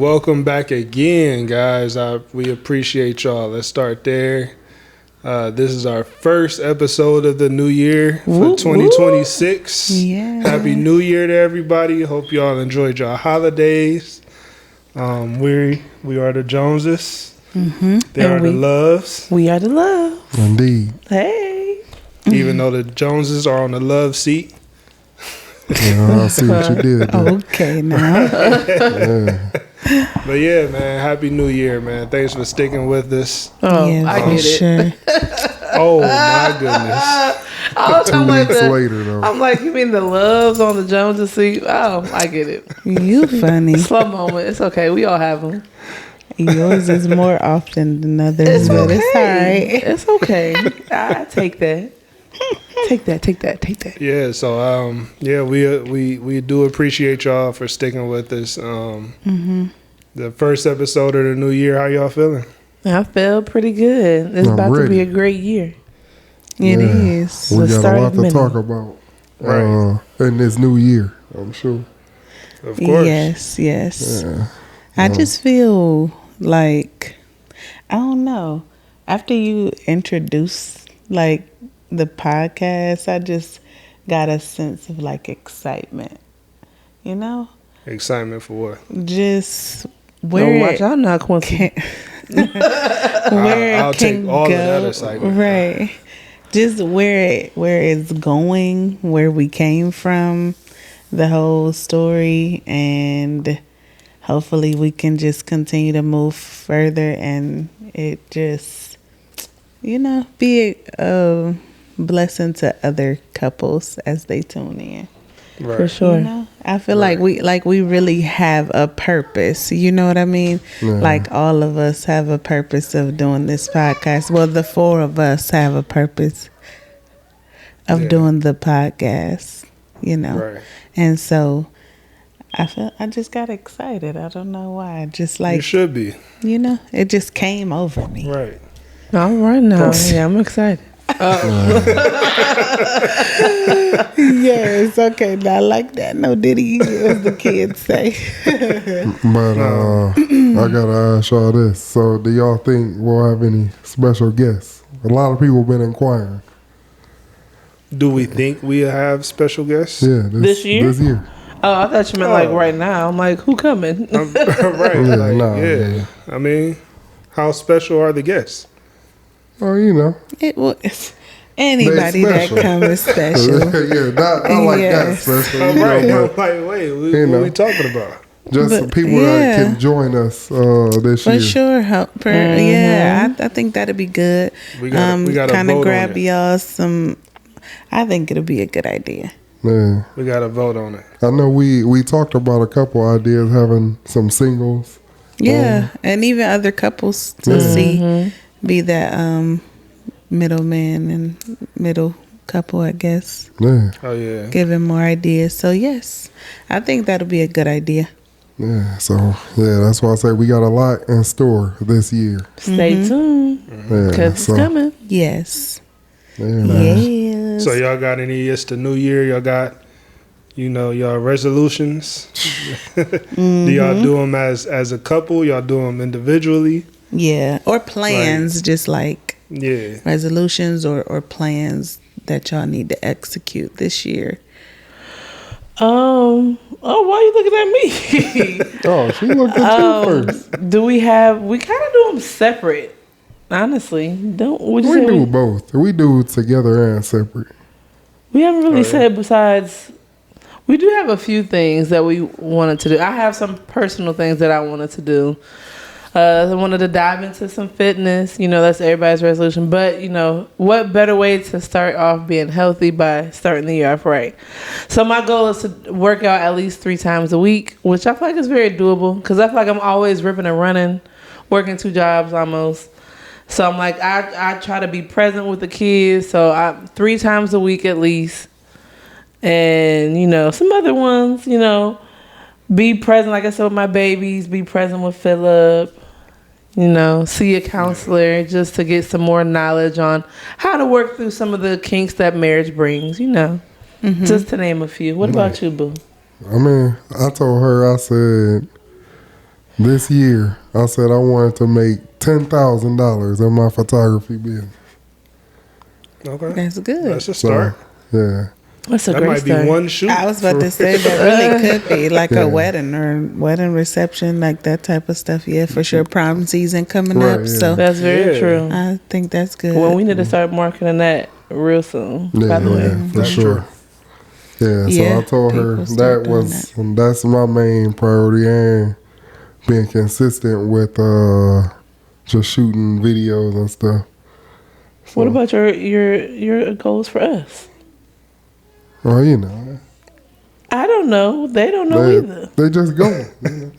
welcome back again, guys. We appreciate y'all. Let's start there. This is our first episode of the new year for 2026. Yeah. Happy New Year to everybody. Hope y'all enjoyed y'all holidays. We are the Joneses. Mm-hmm. They are the Loves. We are the Loves. Indeed. Hey. Even though the Joneses are on the love seat. Yeah, I see what you did there. Okay, now. Yeah. But yeah, man, Happy New Year, man. Thanks for sticking with us. Oh, yeah, I get it. Sure. Oh, my goodness. Two weeks later, though. I'm like, you mean the Loves on the Joneses seat? Oh, I get it. You funny. Slow moment. It's okay. We all have them. Yours is more often than others, It's but okay. it's all right. It's okay. I take that. Take that. Yeah, so we do appreciate y'all for sticking with us. The first episode of the new year, how y'all feeling? I feel pretty good. It's about to be a great year. It is. We got a lot to talk about in this new year, I'm sure. Of course. Yes. Yeah. I just feel like, I don't know, after you introduce like the podcast, I just got a sense of like excitement, you know? Excitement for what? Just where watch out now, Quincy. I'll take all of that excitement. Right. Just where it's going, where we came from, the whole story, and hopefully we can just continue to move further and it just, be a blessing to other couples as they tune in. Right. For sure. I feel like we really have a purpose. You know what I mean? Yeah. Like all of us have a purpose of doing this podcast. Well, the four of us have a purpose of doing the podcast, Right. And so I just got excited. I don't know why. Just like, you should be. It just came over me. Right. All right now. Yeah, I'm excited. Yes, okay, not like that. No diddy, as the kids say. But I gotta ask y'all this. So do y'all think we'll have any special guests? A lot of people have been inquiring. Do we think we have special guests? Yeah, This year? This year. Oh, I thought you meant like right now. I'm like, who coming? Right. Yeah, I mean, how special are the guests? Oh, It was anybody that comes is special. Yeah, not like that special. Right. But Like, wait, what are we talking about? just people that can join us this year. For sure, yeah, I think that'd be good. We gotta kind of vote grab on it. y'all some. I think it'll be a good idea. Yeah. We got to vote on it. I know we talked about a couple ideas, having some singles. Yeah, and even other couples to see, be that middleman and middle couple, I guess. Yeah. Oh, yeah. Giving more ideas. So yes, I think that'll be a good idea. Yeah. So that's why I say we got a lot in store this year. Stay tuned. Yeah. Because it's coming. Yes. Yeah, man. Yes. So y'all got any? It's the new year. Y'all got, y'all resolutions. Do y'all do them as a couple? Y'all do them individually? Yeah, or plans, just like resolutions or plans that y'all need to execute this year. Oh, why are you looking at me? Oh, she looked at you first. We kind of do them separate. Honestly, we do both. We do together and separate. We haven't really said besides. We do have a few things that we wanted to do. I have some personal things that I wanted to do. I wanted to dive into some fitness. That's everybody's resolution. But, what better way to start off being healthy by starting the year off right? So my goal is to work out at least 3 times a week, which I feel like is very doable because I feel like I'm always ripping and running, working 2 jobs almost. So I'm like, I try to be present with the kids. So 3 times a week at least. And, some other ones, be present, like I said, with my babies, be present with Philip, see a counselor just to get some more knowledge on how to work through some of the kinks that marriage brings, just to name a few. What about you, boo? I mean, I told her, I said, This year, I said I wanted to make $10,000 in my photography business. Okay. That's good. That's a start. Yeah. That's a That great might start. be one shoot. I was about to say that really could be like Yeah. a wedding or wedding reception, like that type of stuff. Yeah, for sure. Prom season coming Right, up, yeah. so That's very Yeah. true. I think that's good. Well, we need to start marketing that real soon. Yeah, by the way, for That's sure. Yeah, Yeah, so I told her people start that that's my main priority, and being consistent with just shooting videos and stuff. what about your goals for us? Well, you know, I don't know. They don't know either. they just go.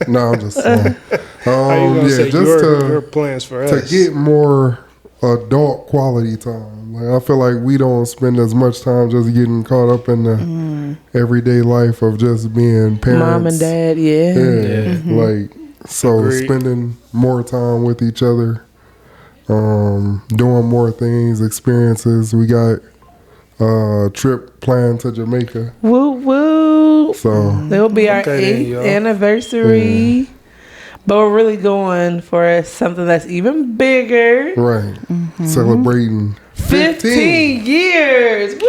No, I'm just saying. How you gonna say just your plans for to us? get more adult quality time. Like, I feel like we don't spend as much time just getting caught up in the everyday life of just being parents. Mom and dad, yeah. Yeah, like so Agreed. spending more time with each other, doing more things, experiences. We got a trip planned to Jamaica, Woo woo. so It'll be our Okay then, 8th y'all. anniversary. But we're really going for something that's even bigger. right, celebrating 15 years. Woo!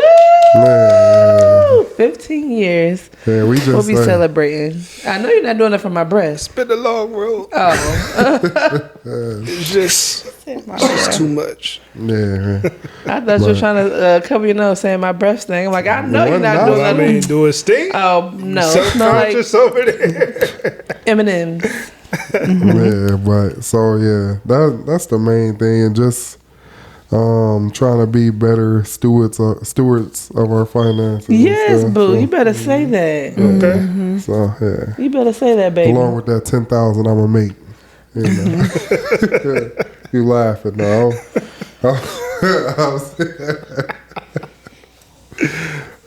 Man, 15 years. yeah, we just We'll be like, celebrating. I know you're not doing it for my breast. Spend the long road. Oh. It's just too much. yeah, I thought you were trying to cover your nose saying my breast thing. I'm like, I know you're not Well, doing I that. mean, do a sting. Oh, no. It smell like Self-conscious over there. M&M's. yeah, but so yeah, that's the main thing, and just trying to be better stewards of our finances. and Yes, stuff, boo. so, You better say that. Okay. So yeah, You better say that, baby. along with that 10,000 I'm gonna make. You know, you laughing now?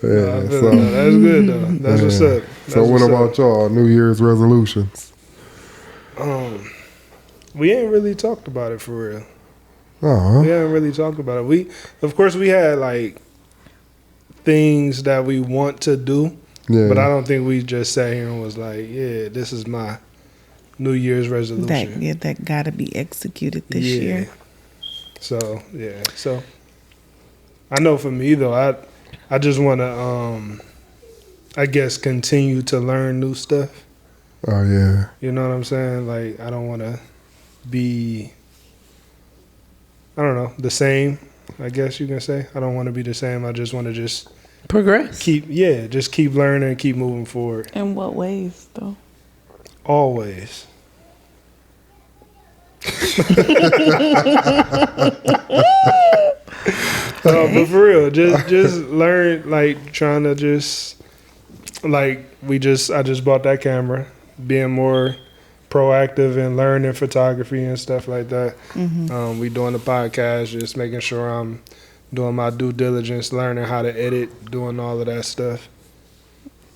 Yeah. That's So good though. That's what's up. That's so what what's up. about y'all? New Year's resolutions? We ain't really talked about it for real. Oh, We haven't really talked about it. Of course, we had like things that we want to do, yeah. but I don't think we just sat here and was like, "Yeah, this is my New Year's resolution." that got to be executed this year. So I know for me though, I just want to, I guess, continue to learn new stuff. Oh yeah. You know what I'm saying? Like, I don't want to be, I don't know, the same, I guess you can say. I don't want to be the same. I just want to just Progress. keep learning and keep moving forward. In what ways, though? Always. But for real, just learn, like, trying to just, like, I just bought that camera, being more proactive in learning photography and stuff like that. We doing the podcast, just making sure I'm doing my due diligence, learning how to edit, doing all of that stuff.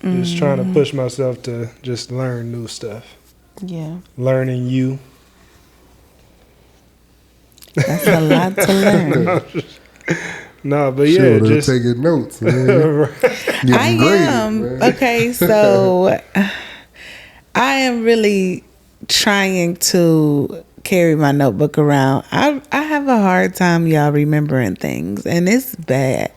Just trying to push myself to just learn new stuff. Yeah, Learning you. that's a lot to learn. No, but Sure, yeah, they're just taking notes, man. right. Getting I graded, am. man. Okay, so I am really trying to carry my notebook around. I have a hard time, y'all, remembering things, and it's bad.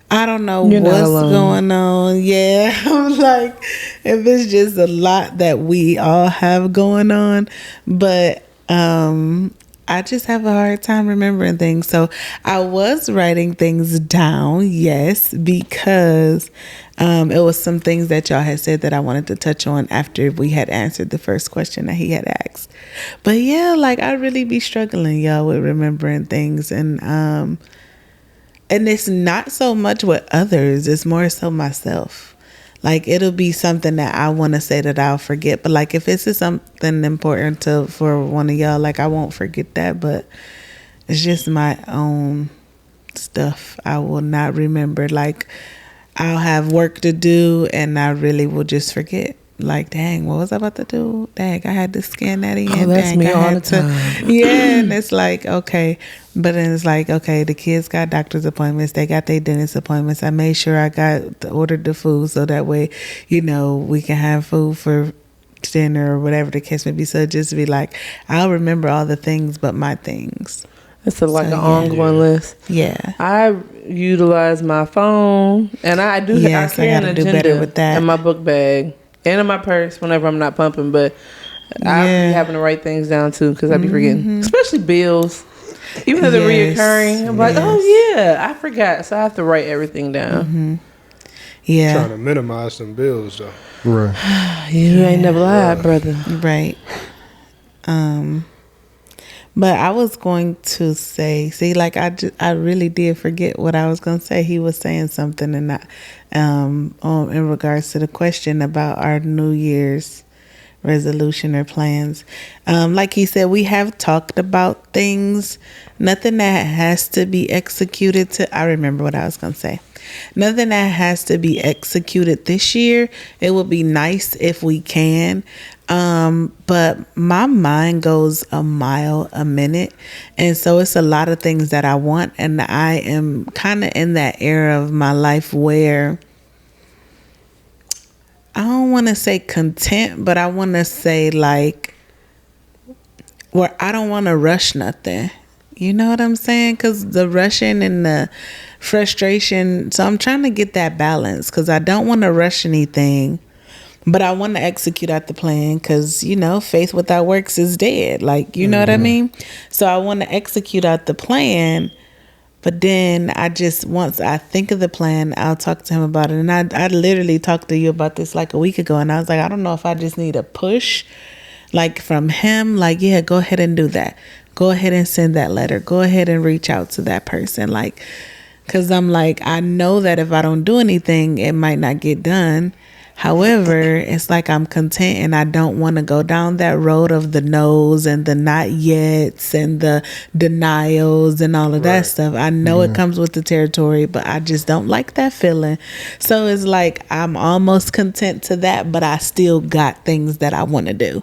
I don't know You're not what's alone. going on. Yeah, I'm like, if it's just a lot that we all have going on, but I just have a hard time remembering things. So I was writing things down, yes, because it was some things that y'all had said that I wanted to touch on after we had answered the first question that he had asked. But yeah, like I really be struggling, y'all, with remembering things, and it's not so much with others, it's more so myself. Like it'll be something that I want to say that I'll forget, but like if it's something important for one of y'all, like I won't forget that, but it's just my own stuff I will not remember. Like I'll have work to do and I really will just forget. Like, dang, what was I about to do? Dang, I had to scan that in. Oh, that's Dang, me I all had the time. Yeah, and it's like, okay. But then it's like, okay, the kids got doctor's appointments. They got their dentist appointments. I made sure I ordered the food so that way, we can have food for dinner or whatever the case may be. So just be like, I'll remember all the things but my things. It's an ongoing list. Yeah. I utilize my phone, and I do. Yes, I carry an do better agenda with that. in my book bag and in my purse whenever I'm not pumping. But I be having to write things down too because I be forgetting, especially bills. Even though they're reoccurring, I'm like, oh yeah, I forgot, so I have to write everything down. Yeah. Trying to minimize them bills though. Right. You ain't never lied, brother. Right. But I was going to say, like I really did forget what I was going to say. He was saying something, and in regards to the question about our New Year's resolution or plans. Like he said, we have talked about things, nothing that has to be executed I remember what I was going to say. Nothing that has to be executed this year. It would be nice if we can. But my mind goes a mile a minute. And so it's a lot of things that I want. And I am kind of in that era of my life where I don't want to say content, but I want to say like where I don't want to rush nothing. You know what I'm saying? Because the rushing and the frustration. So I'm trying to get that balance because I don't want to rush anything, but I want to execute out the plan because, you know, faith without works is dead. Like, you know what I mean? So I want to execute out the plan. But then once I think of the plan, I'll talk to him about it. And I literally talked to you about this like a week ago. And I was like, I don't know if I just need a push like from him. Like, yeah, go ahead and do that. Go ahead and send that letter. Go ahead and reach out to that person. Like, because I'm like, I know that if I don't do anything, it might not get done. However, it's like I'm content and I don't want to go down that road of the no's and the not yets and the denials and all of that stuff. I know it comes with the territory, but I just don't like that feeling. So it's like I'm almost content to that, but I still got things that I want to do.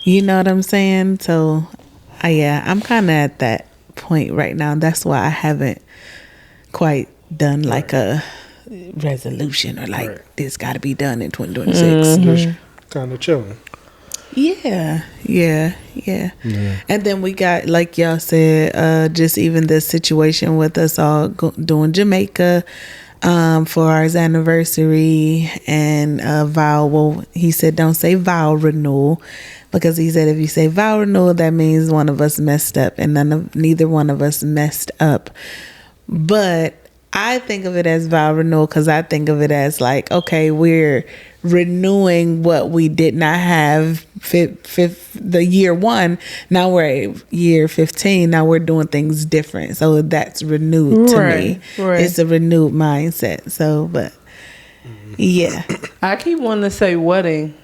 You know what I'm saying? So, I'm kind of at that point right now. That's why I haven't quite done like a resolution or like this got to be done in 2026. Just kind of chilling. Yeah. And then we got, like y'all said, just even the situation with us all doing Jamaica for our anniversary and vow. Well, he said don't say vow renewal because he said if you say vow renewal, that means one of us messed up, and neither one of us messed up. But I think of it as vow renewal because I think of it as like, okay, we're renewing what we did not have the year 1. Now we're at year 15. Now we're doing things different. So that's renewed to me. Right. It's a renewed mindset. So, but yeah. I keep wanting to say wedding.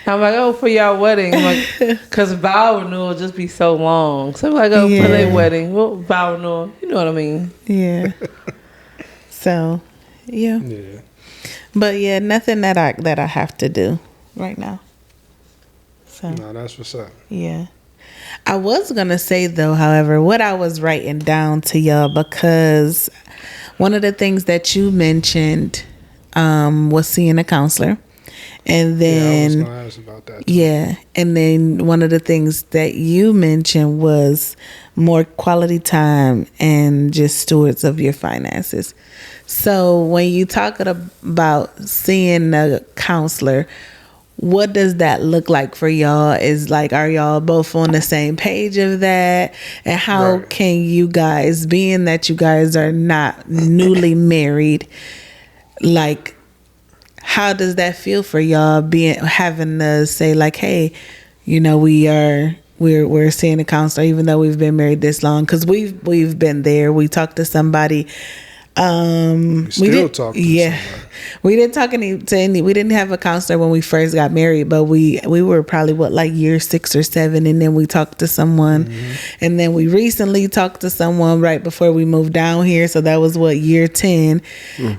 I'm like, oh, for y'all wedding, like, because vow renewal just be so long. So I'm like, oh, for their wedding, well, vow renewal, you know what I mean? Yeah. So, yeah. But yeah, nothing that I have to do right now. So no, that's what's up. Yeah. I was gonna say though, however, what I was writing down to y'all, because one of the things that you mentioned was seeing a counselor. And then I was gonna ask about that too. Yeah. And then one of the things that you mentioned was more quality time and just stewards of your finances. So when you talk about seeing a counselor, what does that look like for y'all? Is like, are y'all both on the same page of that? And how can you guys, being that you guys are not newly married, like, how does that feel for y'all having to say like, hey, you know, we're seeing a counselor even though we've been married this long? Because we've been there. We talked to somebody. We didn't talk to somebody. We didn't talk to any. We didn't have a counselor when we first got married, but we were probably like year 6 or 7, and then we talked to someone, and then we recently talked to someone right before we moved down here. So that was year 10,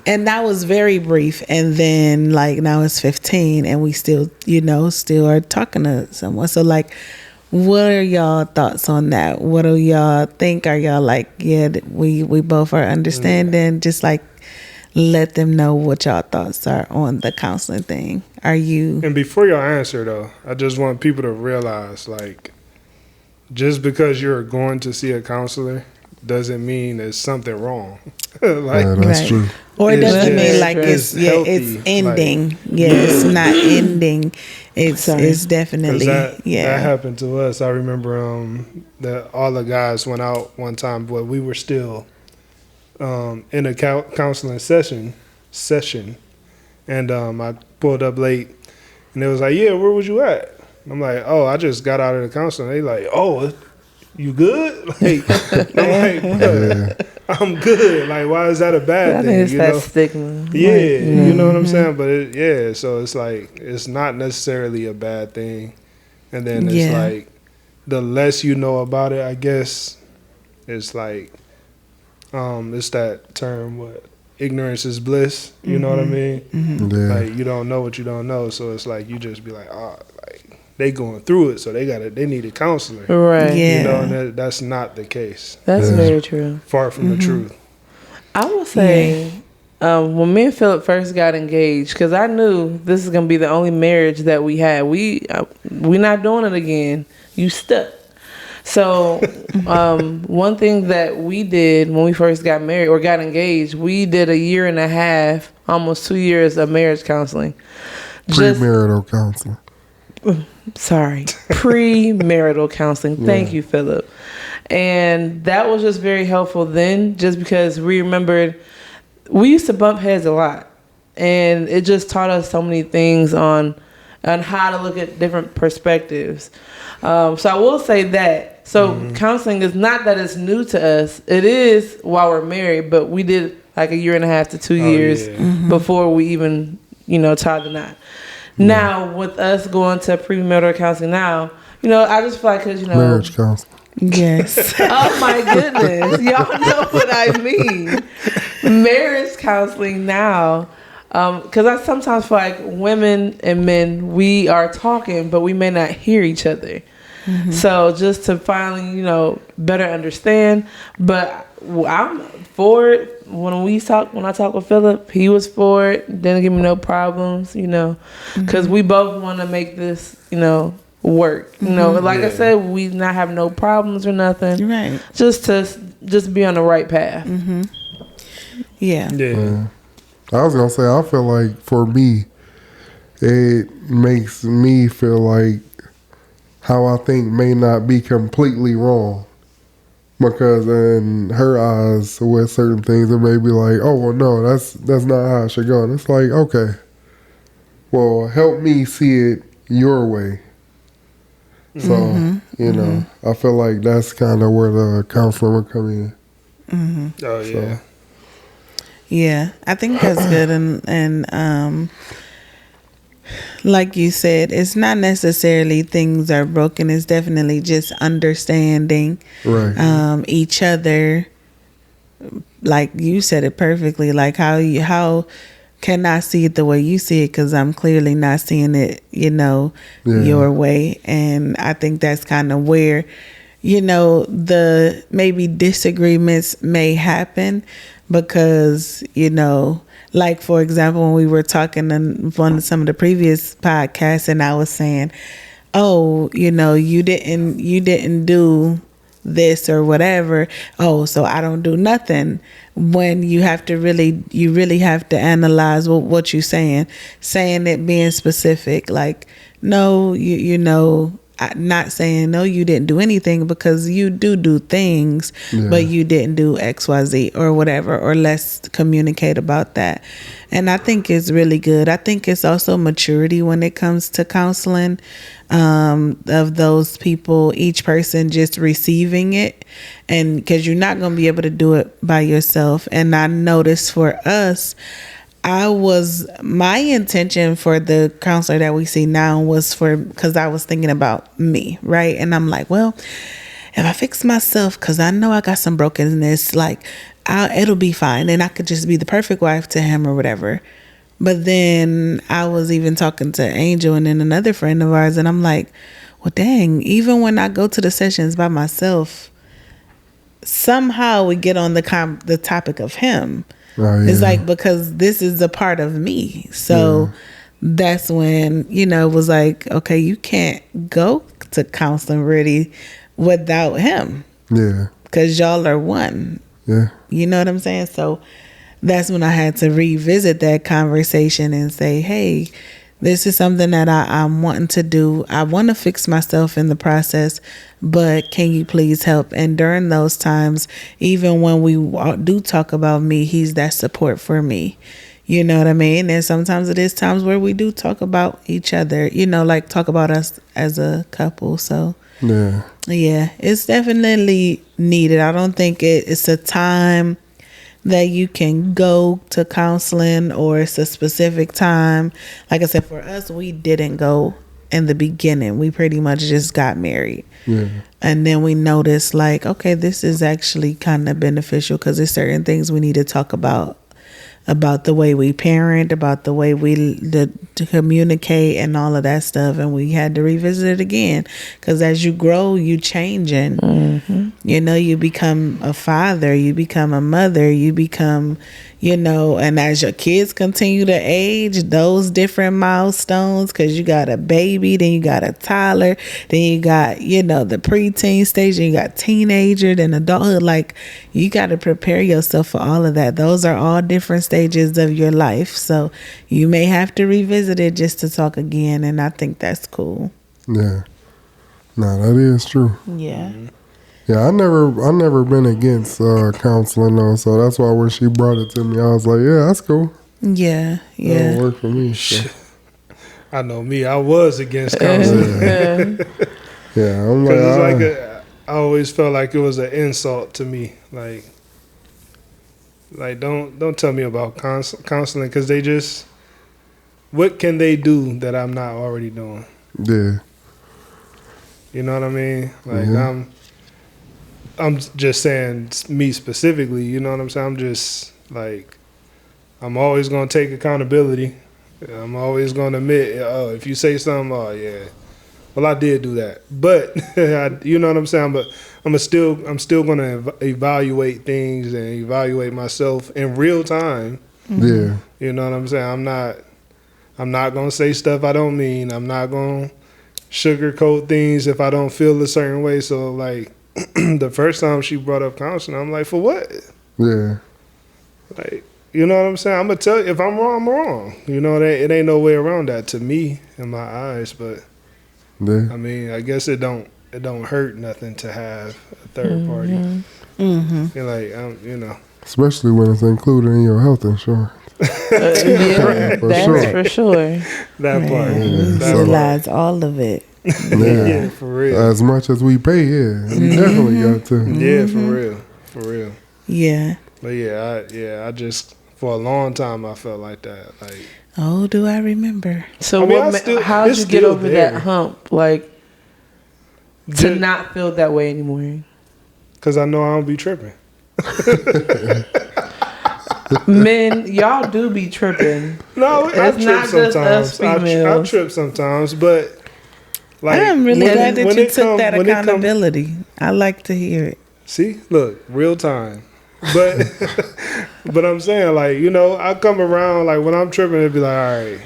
and that was very brief. And then like now it's 15, and we still are talking to someone. So like, what are y'all thoughts on that? What do y'all think? Are y'all like, yeah, we both are understanding, just like let them know what y'all thoughts are on the counseling thing. Are you? And before y'all answer though, I just want people to realize, like, just because you're going to see a counselor doesn't mean there's something wrong. Like, Yeah, that's Right. true. Or it It's doesn't mean just- like it's it's healthy, it's ending. like- It's not ending. It's Sorry. it's 'cause definitely that yeah. happened to us. I remember that all the guys went out one time, but we were still in a counseling session, and I pulled up late, and they was like, "Yeah, where was you at?" And I'm like, "Oh, I just got out of the counseling." They like, "Oh, you good?" Like, I'm like, "Bruh, I'm good. Like, why is that a bad I thing?" think it's You that know? stigma. Yeah, Like, you know what I'm saying? But so it's like, it's not necessarily a bad thing. And then it's Yeah. like, the less you know about it, I guess, it's like, it's that term, what, ignorance is bliss. You know what I mean? Yeah. Like, you don't know what you don't know. So it's like, you just be like, oh, like, they going through it. So they need a counselor. Right. Yeah. You know, and that's not the case. That's Yeah. very true. Far from the truth. I will say, when me and Philip first got engaged, because I knew this is gonna be the only marriage that we had. We not doing it again. You stuck. So, one thing that we did when we first got married or got engaged, we did 1.5 years, almost 2 years of marriage counseling. Premarital counseling. Premarital counseling. Thank you, Philip. And that was just very helpful then, just because we remembered we used to bump heads a lot, and it just taught us so many things on how to look at different perspectives. So I will say that. So counseling is not that it's new to us. It is while we're married, but we did like 1.5 to 2 years before we even, tied the knot. Now with us going to premarital counseling now, I just feel like, because Marriage counseling. Yes. Oh my goodness. Y'all know what I mean. Marriage counseling now. Because I sometimes feel like women and men, we are talking, but we may not hear each other. So just to finally, better understand. But I'm for it. When I talk with Philip, he was for it. Didn't give me no problems, because we both want to make this, work. Like I said, we not have no problems or nothing. Right. Just be on the right path. Yeah. Yeah. I was gonna say, I feel like for me, it makes me feel like how I think may not be completely wrong. Because in her eyes, with certain things, it may be like, oh well, no, that's not how it should go. And it's like, okay, well, help me see it your way. So I feel like that's kind of where the counselor would come in. Oh, yeah. Yeah, I think that's good, and like you said, it's not necessarily things are broken. It's definitely just understanding each other. Like you said it perfectly. Like how can I see it the way you see it? Because I'm clearly not seeing it, your way. And I think that's kind of where, the maybe disagreements may happen. Because, like, for example, when we were talking on one of some of the previous podcasts, and I was saying, oh, you didn't do this or whatever. Oh, so I don't do nothing. When you really have to analyze what you're saying it being specific. Like, no, not saying no, you didn't do anything, because you do things, but you didn't do XYZ or whatever, or let's communicate about that. And I think it's really good. I think it's also maturity when it comes to counseling, of those people, each person just receiving it, and because you're not going to be able to do it by yourself. And I noticed for us, my intention for the counselor that we see now was because I was thinking about me, right? And I'm like, well, if I fix myself, because I know I got some brokenness, like it'll be fine, and I could just be the perfect wife to him or whatever. But then I was even talking to Angel and then another friend of ours, and I'm like, well, dang, even when I go to the sessions by myself, somehow we get on the topic of him. Oh, It's yeah. like, because this is a part of me. So that's when, it was like, okay, you can't go to counseling really without him, Yeah. because y'all are one. Yeah. You know what I'm saying? So that's when I had to revisit that conversation and say, hey, this is something that I'm wanting to do. I want to fix myself in the process, but can you please help? And during those times, even when we do talk about me, he's that support for me. You know what I mean? And sometimes it is times where we do talk about each other, like talk about us as a couple. So Yeah. yeah, it's definitely needed. I don't think it's a time that you can go to counseling, or it's a specific time. Like I said, for us, we didn't go in the beginning. We pretty much just got married. Yeah. And then we noticed, like, okay, this is actually kind of beneficial, because there's certain things we need to talk about the way we parent, about the way we to communicate and all of that stuff. And we had to revisit it again, because as you grow, you change, and you become a father, you become a mother, you become, and as your kids continue to age, those different milestones, because you got a baby, then you got a toddler, then you got, the preteen stage, then you got teenager, then adulthood. Like, you got to prepare yourself for all of that. Those are all different stages of your life. So you may have to revisit it just to talk again. And I think that's cool. Yeah. No, that is true. Yeah. Yeah, I never been against counseling though, so that's why when she brought it to me, I was like, yeah, that's cool. Yeah. That'll Yeah. work for me. So. I know me. I was against counseling. Yeah, I'm like, Because it's I always felt like it was an insult to me. Like don't tell me about counseling, because they just, what can they do that I'm not already doing? yeah, You know what I mean? Like Yeah. I'm just saying me specifically. You know what I'm saying? I'm just like, I'm always gonna take accountability. I'm always gonna admit, oh, if you say something, oh yeah, well I did do that. But you know what I'm saying? But I'm still gonna evaluate things and evaluate myself in real time. yeah, You know what I'm saying? I'm not gonna say stuff I don't mean. I'm not gonna sugarcoat things if I don't feel a certain way. So like the first time she brought up counseling, I'm like, for what? yeah, Like, you know what I'm saying? I'm gonna tell you, if I'm wrong, I'm wrong. You know, it ain't no way around that to me in my eyes. But yeah. I mean, I guess it don't hurt nothing to have a third party. Mm-hmm. You're like, Especially when it's included in your health insurance. Yeah, For that's sure. for sure. that part. We That part. utilize all of it. Yeah. Yeah, for real. As much as we pay, yeah, you definitely got to. Yeah, for real. Yeah. But I just, for a long time I felt like that. Like, Oh, do I remember? So I mean, how did it's you get still over there. that hump? Like, to not feel that way anymore? because I know I don't be tripping. Men, y'all do be tripping. No, I It's trip not just us sometimes. I females. trip sometimes, but like, I'm really when- glad that when you it took come- that when it come- accountability. I like to hear it. See, look, real time. But but I'm saying, like, I come around, like, when I'm tripping, it'd be like, all right,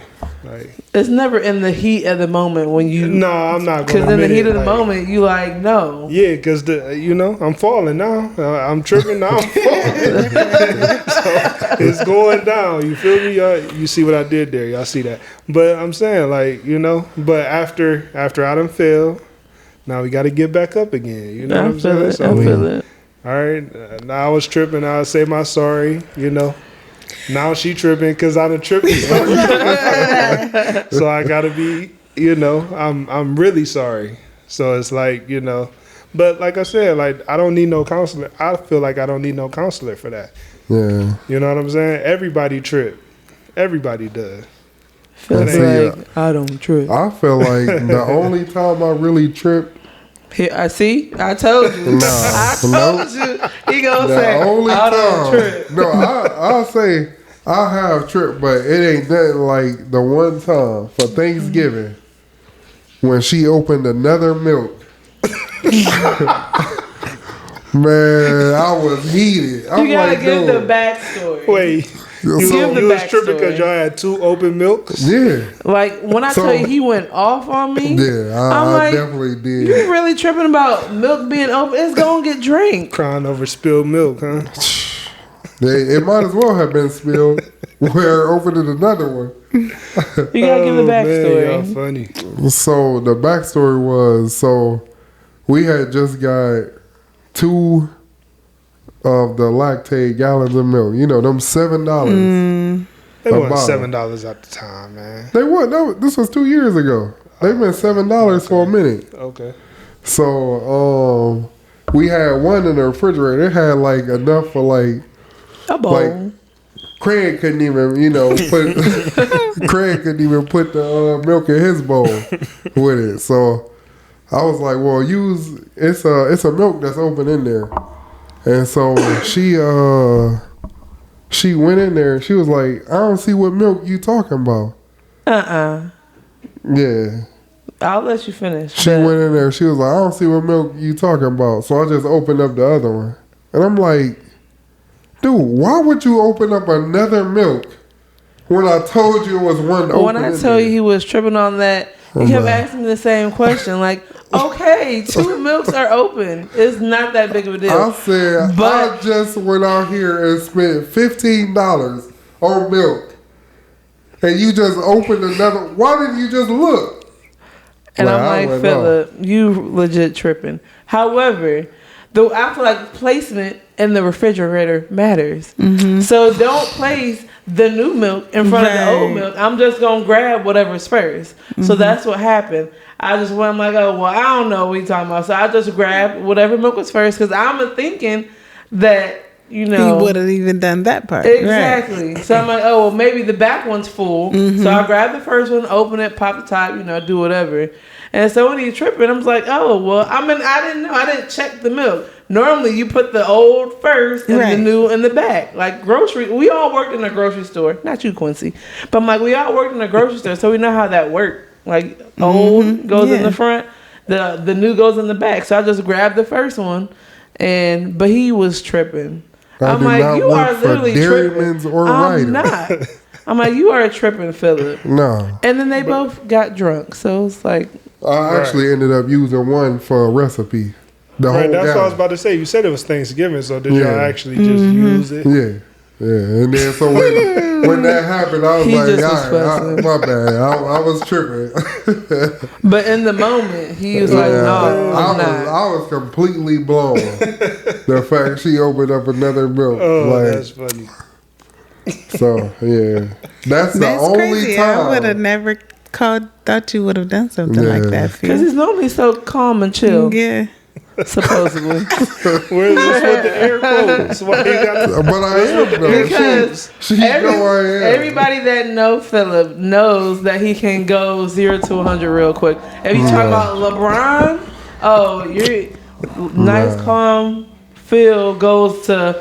like, It's never in the heat of the moment when you. no, I'm not going Because to in the heat of the like, moment, you like, no. Yeah, because I'm falling now. I'm tripping now. I'm falling. So it's going down. You feel me? You see what I did there? Y'all see that? But I'm saying, like, But after I done fell, now we got to get back up again. You know what I'm saying? I So feel it. all right. Now I was tripping. I'll say my sorry. Now she tripping because I done tripped. So I gotta be. I'm really sorry. So it's like, But like I said, like, I don't need no counselor. I feel like I don't need no counselor for that. Yeah. You know what I'm saying? Everybody trip. Everybody does. Feels See, like I don't trip. I feel like the only time I really tripped, Here, I see. I told you. No, I no. told you. He gonna the say, only I don't time. trip. No, I'll say I have tripped, but it ain't nothing like the one time for Thanksgiving when she opened another milk. Man, I was heated. I'm You gotta like, give dude. the backstory. Wait, you Give the was tripping backstory. because y'all had 2 open milks? Yeah. Like when I So- tell you he went off on me, Yeah, I'm I like, definitely did. you really tripping about milk being open? It's gonna get drank. Crying over spilled milk, huh? It might as well have been spilled. We're opening another one. You gotta give the Man, backstory. y'all funny. So the backstory was, we had just got 2 of the lactate gallons of milk. You know, them $7. They A wasn't bottle. $7 at the time, man. They what? This was 2 years ago. They've been $7 for a minute. Okay. So we had one in the refrigerator. It had like enough for like A bowl. Like, Craig couldn't even, put Craig couldn't even put the milk in his bowl with it. So I was like, well, it's a milk that's open in there. And so she went in there and she was like, I don't see what milk you talking about. Yeah. I'll let you finish. She went in there. She was like, I don't see what milk you talking about. So I just opened up the other one. And I'm like, dude, why would you open up another milk when I told you it was one open? When I in tell there? you he was tripping on that, he kept asking me the same question. Like, okay, 2 milks are open. It's not that big of a deal. I said, But- I just went out here and spent $15 on milk. And you just opened another. Why didn't you just look? And Like, I I'm like, went Philip, you legit tripping. However, though I feel like placement in the refrigerator matters. So don't place the new milk in front of the old milk. I'm just gonna grab whatever's 1st. So that's what happened. I just went, I'm like, oh well, I don't know what you're talking about. So I just grabbed whatever milk was first because I'm thinking that He would have even done that part. exactly. Right. So I'm like, oh well, maybe the back one's full. So I grab the first one, open it, pop the top, do whatever. And so when he's tripping, I'm like, oh well, I didn't know, I didn't check the milk. Normally you put the old first and the new in the back. Like we all worked in a grocery store. Not you, Quincy, but I'm like, we all worked in a grocery store, so we know how that worked. Like old goes in the front, the new goes in the back. So I just grabbed the first one, but he was tripping. I'm do like, not you work are for literally Dairyman's tripping. or I'm Ryder. not. I'm like, you are tripping, Philip. No. And then they both got drunk. So it's like, I actually ended up using one for a recipe. The Right, whole that's what I was gallon. about to say. You said it was Thanksgiving, so did Yeah. y'all actually just use it? Yeah. Yeah, and then so when that happened, I was He like, just was all right, fussing. my bad, I was tripping. but in the moment, he was like, no, I'm not. I was completely blown. The fact she opened up another milk, Oh, that's funny. so yeah, that's the That's only crazy. time. I would have never thought you would have done something like Yeah. that. Because Phil. he's normally so calm and chill, Yeah. supposedly. What's with the air quotes? Why you got But I am though. Because she know I am. everybody that know Philip knows that he can go 0 to 100 real quick. If you talk about LeBron, oh, you're nice, calm. Phil goes to.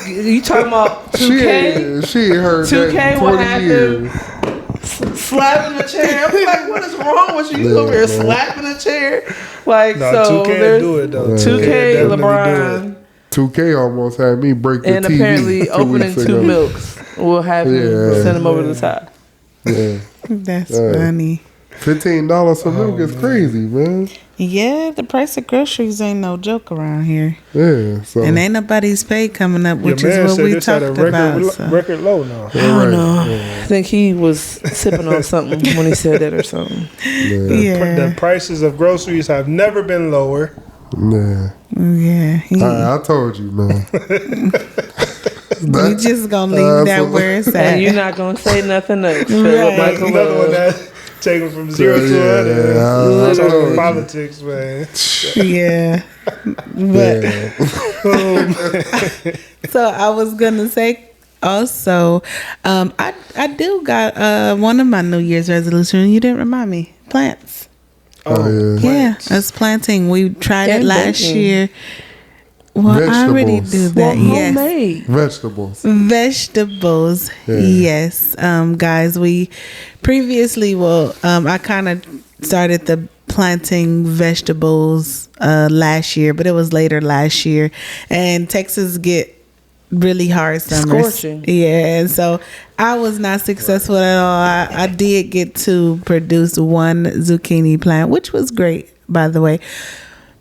You talking about 2K? She ain't heard 2K, that in what 20 happened? years. Slapping the chair. I'm like, what is wrong with you? You Yeah, over here man. slapping the chair? Like, No, so 2K there's do it though. 2K, 2K definitely do LeBron, 2K almost had me break the and TV apparently 2 opening weeks 2 ago. milks will have him Yeah. send him over the top. Yeah, That's Yeah. funny. $15 for milk is crazy, man. Yeah, the price of groceries ain't no joke around here. Yeah, so And ain't nobody's pay coming up, Your which is man what said we this at a talked about. So. record low now. I don't right. know. I think he was sipping on something when he said that or something. Yeah. The prices of groceries have never been lower. Yeah. Yeah. I told you, man. We just gonna leave that where it's at. And you're not going to say nothing else. Right. Philip Like Michael another one Love. that taken from 0 to 100. I Talking told you. politics, man. Yeah. But so I was gonna say also, I do got one of my New Year's resolution. You didn't remind me. Plants. Oh, yeah. Yeah, us planting. We tried it And last baking. year. Well, I already Vegetables. do that. Yes. Homemade. Vegetables. Vegetables, Yeah. yes. Guys, we previously, I kind of started the planting vegetables last year, but it was later last year, and Texas get really hard summers. Scorching. Yeah, and so I was not successful at all. I did get to produce one zucchini plant, which was great, by the way.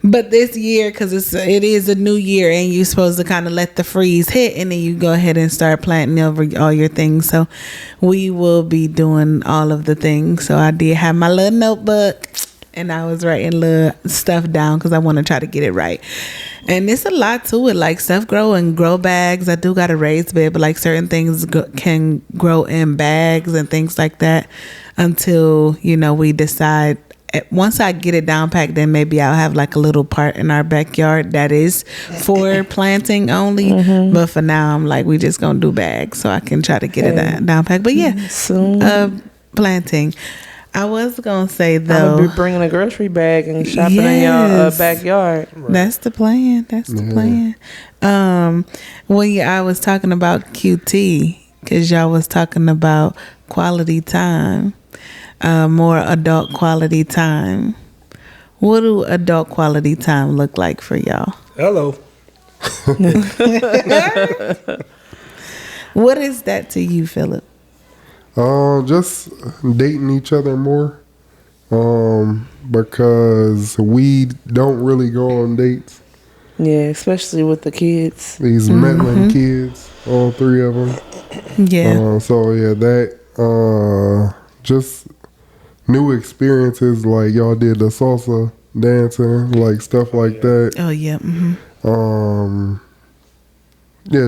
But this year, because it is a new year, and you're supposed to kind of let the freeze hit, and then you go ahead and start planting over all your things. So we will be doing all of the things. So I did have my little notebook, and I was writing little stuff down because I want to try to get it right. And it's a lot to it, like stuff grow in grow bags. I do got a raised bed, but like certain things can grow in bags and things like that until, we decide. Once I get it down packed, then maybe I'll have like a little part in our backyard that is for planting only. Mm-hmm. But for now, I'm like, we just gonna do bags so I can try to get it down packed. But yeah, planting. I was gonna say though, I'm gonna be bringing a grocery bag and shopping in your backyard. Right. That's the plan. That's the plan. I was talking about QT, because y'all was talking about quality time, more adult quality time. What do adult quality time look like for y'all? Hello. What is that to you, Philip? Just dating each other more. Because we don't really go on dates. Yeah, especially with the kids. These meddling kids, all three of them. Yeah. Just new experiences, like y'all did the salsa dancing, like stuff like that. Oh yeah. Mm-hmm.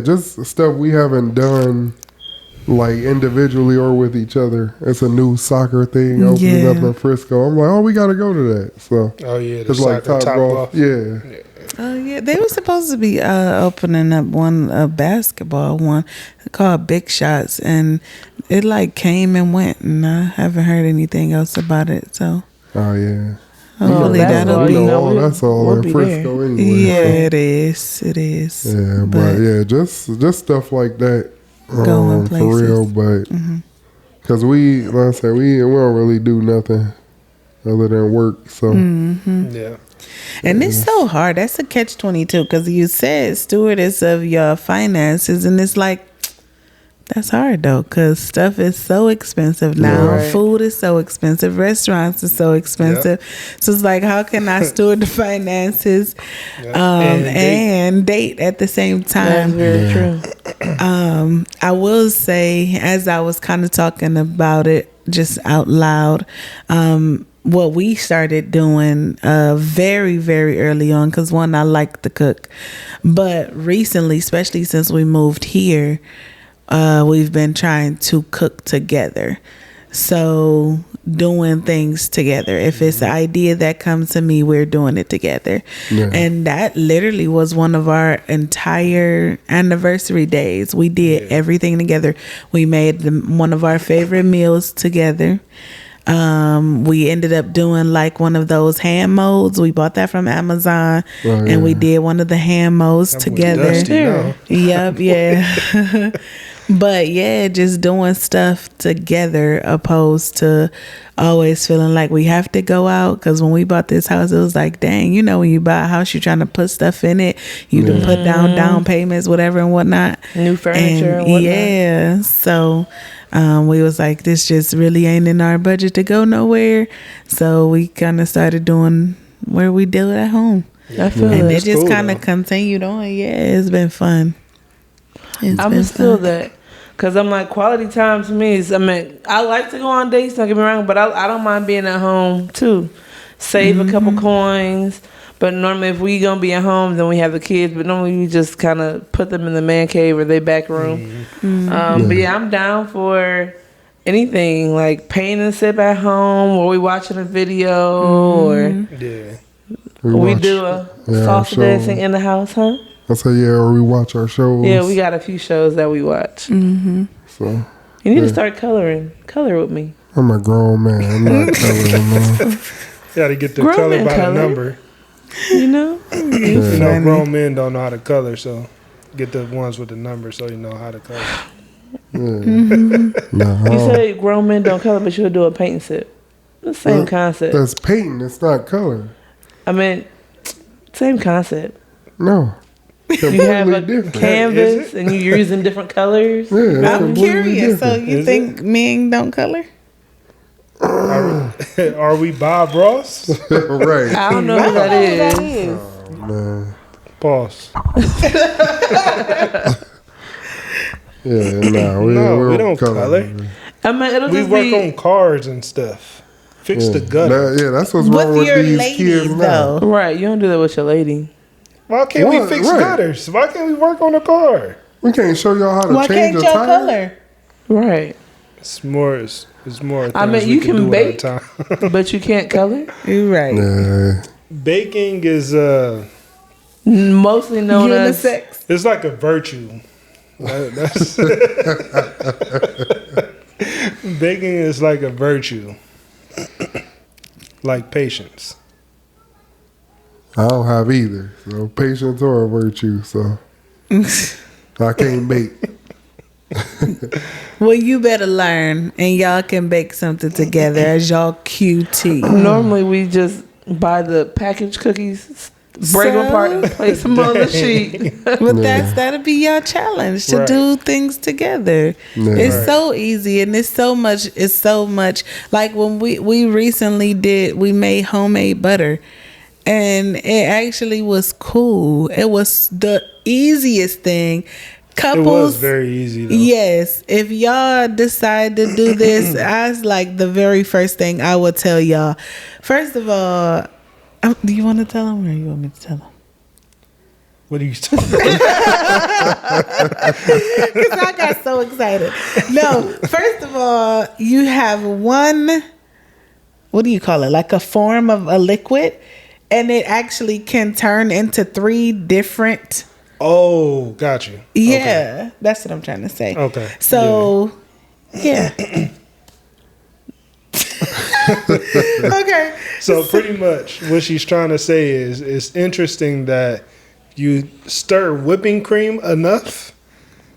Just stuff we haven't done, like individually or with each other. It's a new soccer thing opening up in Frisco. I'm like, we gotta go to that. So it's like Top Golf. Yeah. Oh yeah, they were supposed to be opening up a basketball one called Big Shots, and it like came and went, and I haven't heard anything else about it. So hopefully that'll be. That's all in Frisco anyway. Yeah, it is. It is. Yeah, but just stuff like that. Going places. For real, but because we don't really do nothing other than work. So yeah. And it's so hard. That's a catch-22, because you said stewardess of your finances, and it's like, that's hard though, because stuff is so expensive now. Right. Food is so expensive. Restaurants are so expensive. Yep. So it's like, how can I steward the finances and date at the same time? That's very true. I will say, as I was kind of talking about it just out loud, what we started doing very, very early on, because one, I like to cook, but recently, especially since we moved here, we've been trying to cook together. So doing things together. If it's an idea that comes to me, we're doing it together. Yeah. And that literally was one of our entire anniversary days. We did everything together. We made one of our favorite meals together. We ended up doing like one of those hand molds. We bought that from Amazon, and we did one of the hand molds together. Yep, yeah. But yeah, just doing stuff together, opposed to always feeling like we have to go out. Because when we bought this house, it was like, dang, when you buy a house, you're trying to put stuff in it. You can put down payments, whatever and whatnot. New furniture and whatnot. Yeah, so we was like, this just really ain't in our budget to go nowhere. So we kind of started doing where we do it at home. I feel and it just kind of continued on. Yeah, it's been fun. I'm still that, because I'm like, quality time to me is, I like to go on dates, don't get me wrong, but I don't mind being at home too. Save a couple coins. But normally if we gonna be at home, then we have the kids. But normally we just kind of put them in the man cave or their back room. But yeah, I'm down for anything, like paint and sip at home, or we watching a video, or we do a salsa dancing in the house, huh? I say or we watch our shows. Yeah, we got a few shows that we watch. So you need to start coloring. Color with me. I'm a grown man. I'm not coloring, man. Got to get the color by the number. Grown men don't know how to color, so get the ones with the number so you know how to color. You say grown men don't color, but you'll do a paint and sip. The same concept. That's painting. It's not color. I mean, same concept. No. You have a different. canvas and you're using different colors. Yeah, it's I'm completely curious. So different. you Is think men don't color? Are we Bob Ross? Right. I don't know who that is. Oh, man. Pause. Yeah, no, We don't color. I mean, it'll We just work be on cars and stuff. Fix the gutter. That's what's wrong With with your these ladies, kids now. though. right. You don't do that with your lady. Why can't we What? fix Right. gutters? Why can't we work on a car? We can't show y'all how to Why change can't a y'all tire. color? Right. It's more. It's more. I mean, things we you can do bake. at a time. But you can't color. You're right. Yeah. Baking is Mostly known as Unisex. it's like a virtue. That's baking is like a virtue, like patience. I don't have either. So patience or a virtue. So I can't bake. Well, you better learn, and y'all can bake something together as y'all QT. normally we just buy the packaged cookies, break them So? apart, and place them on the sheet. But that'll be your challenge to Right. do things together. Yeah. It's Right. so easy, and it's so much. Like when we recently we made homemade butter, and it actually was cool. It was the easiest thing. It Couples, was very easy though. yes. If y'all decide to do this, that's like the very first thing I would tell y'all. First of all, do you want to tell them or you want me to tell them? What are you talking about? Because I got so excited. No, first of all, you have one, what do you call it? Like a form of a liquid, and it actually can turn into 3 different. Oh, got you. Yeah, that's what I'm trying to say. Okay. So, yeah. Okay. So pretty much what she's trying to say is it's interesting that you stir whipping cream enough,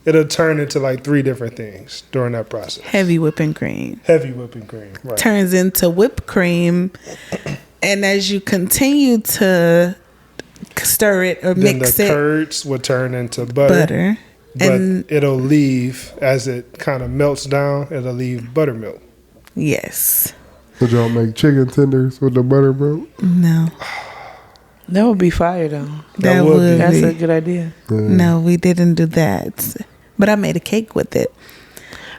it'll turn into like 3 different things during that process. Heavy whipping cream Heavy whipping cream. Right. turns into whipped cream, and as you continue to stir it or Then mix the it, curds will turn into butter. But and it'll leave, as it kind of melts down, it'll leave buttermilk. yes, Would y'all make chicken tenders with the buttermilk? no, That would be fire though. that would would be. That's be. a good idea. No, we didn't do that, but I made a cake with it,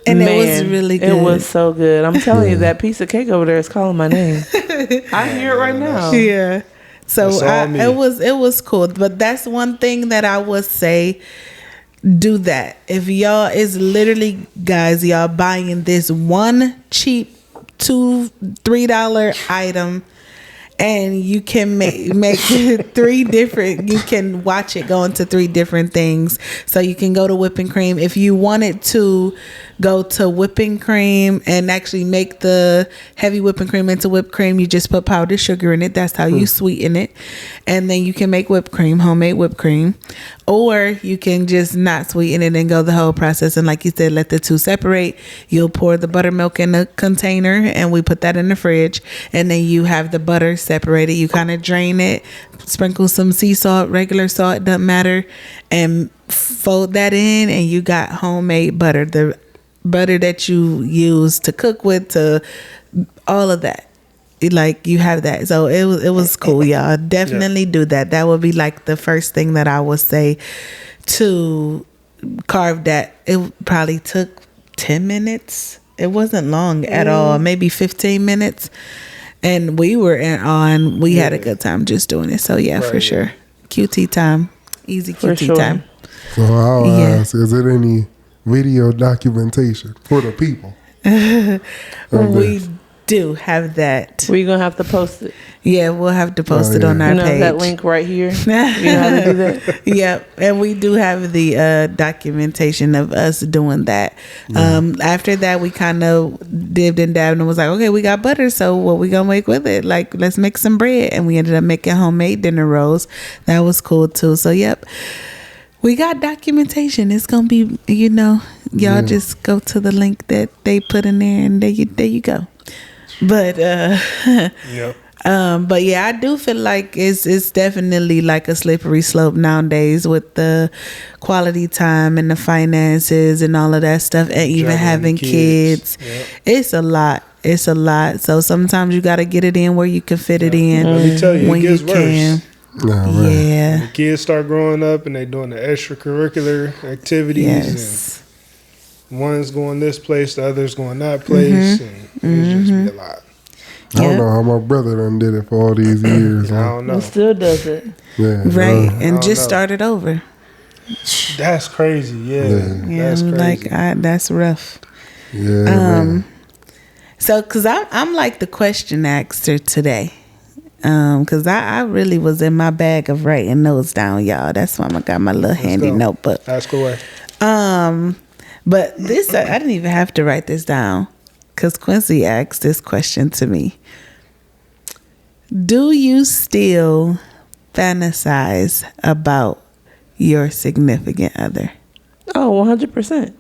and it was really good. It was so good. I'm telling you, that piece of cake over there is calling my name. I hear it right now. Yeah. So That's all me. it was cool, but that's one thing that I would say. Do that if y'all is literally, guys, y'all buying this one cheap $2-3 item, and you can make 3 different. You can watch it go into 3 different things. So you can go to whipping cream if you wanted to go to whipping cream and actually make the heavy whipping cream into whipped cream. You just put powdered sugar in it. That's how you sweeten it, and then you can make whipped cream, homemade whipped cream, or you can just not sweeten it and go the whole process. And like you said, let the 2 separate. You'll pour the buttermilk in a container, and we put that in the fridge, and then you have the butter separated. You kind of drain it, sprinkle some sea salt, regular salt, doesn't matter, and fold that in, and you got homemade butter. The butter that you use to cook with, to all of that. Like you have that. So it was cool, y'all. Definitely do that. That would be like the first thing that I would say to carve that. It probably took 10 minutes. It wasn't long at all, maybe 15 minutes. And we were we had a good time just doing it. So yeah, for sure. QT time. Easy For QT sure. time. So I'll Yeah. ask, is it any video documentation for the people? We do have that. We're gonna have to post it. Yeah, we'll have to post it on our You know page. that link right here. You know how to do that. Yep, and we do have the documentation of us doing that. After that, we kind of dipped and dabbed and was like, okay, we got butter, so what we gonna make with it? Like, let's make some bread, and we ended up making homemade dinner rolls. That was cool too. So, yep, we got documentation. It's gonna be, y'all just go to the link that they put in there, and there you go. But Yep. but yeah, I do feel like it's definitely like a slippery slope nowadays with the quality time and the finances and all of that stuff, and even Juggling having kids. Yep. It's a lot. It's a lot. So sometimes you got to get it in where you can fit it in. Let me tell you, when it gets you worse. can. Nah, man. Yeah. The kids start growing up and they doing the extracurricular activities, Yes. and one's going this place, the other's going that place, and it just be a lot. I don't Yeah. know how my brother done did it for all these years. I man. don't know. He still does it. Yeah, Right. And don't just know. started over. That's crazy. Yeah, Yeah. that's I'm crazy. like, that's rough. Yeah, man. So, cause I'm like the question asker today, cause I really was in my bag of writing notes down, y'all. That's why I got my little handy go. notebook. Ask away. But this I didn't even have to write this down, cause Quincy asked this question to me. Do you still fantasize about your significant other? Oh, 100%.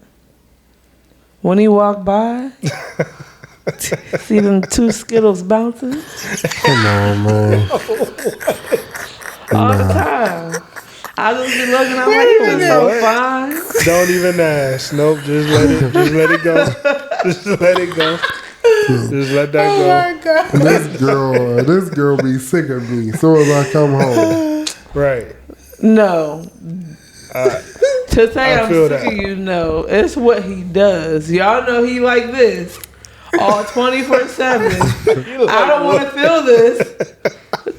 When he walked by, see them 2 Skittles bouncing Come on, man. all the time. I just be looking, I'm like, he was so What? fine. Don't even ask. Nope. Just let it go. Just let it go. Just let that go. This girl be sick of me as soon as I come home. Right. No. To say I I'm feel sick that. of you, no. It's what he does. Y'all know he like this. All 24/7. I don't want to feel this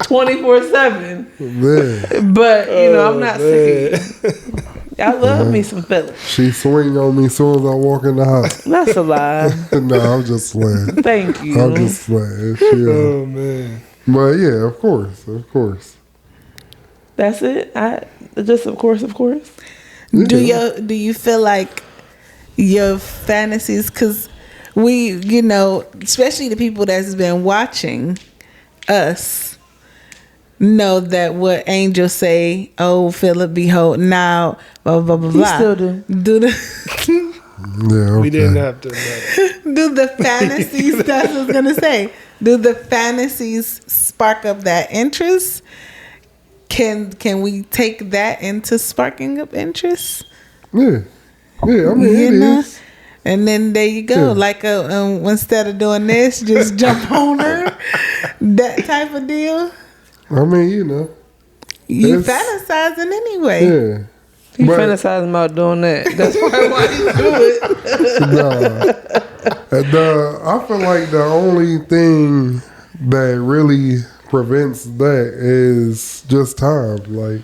24/7. Man, But, you know, I'm not man. sick of you. I love me some Philip. she swing on me as soon as I walk in the house. That's a lie. No, I'm just playing. Thank you. I'm just playing. Shit. Oh man. But yeah, of course. That's it. Just of course. Do you feel like your fantasies, because we, you know, especially the people that's been watching us, know that what angels say, oh, Philip, behold, now, blah, blah, blah, He blah. still do. Do the, Yeah, okay. We didn't have to. No. do the fantasies, that's what I was going to say. Do the fantasies spark up that interest? Can we take that into sparking up interest? Yeah, I mean, You it know? is. And then there you go. Yeah. Like instead of doing this, just jump on her. That type of deal. I mean, you know. You It's- fantasizing anyway. Yeah. He But- fantasizing about doing that. That's probably why he do it. I feel like the only thing that really prevents that is just time. Like,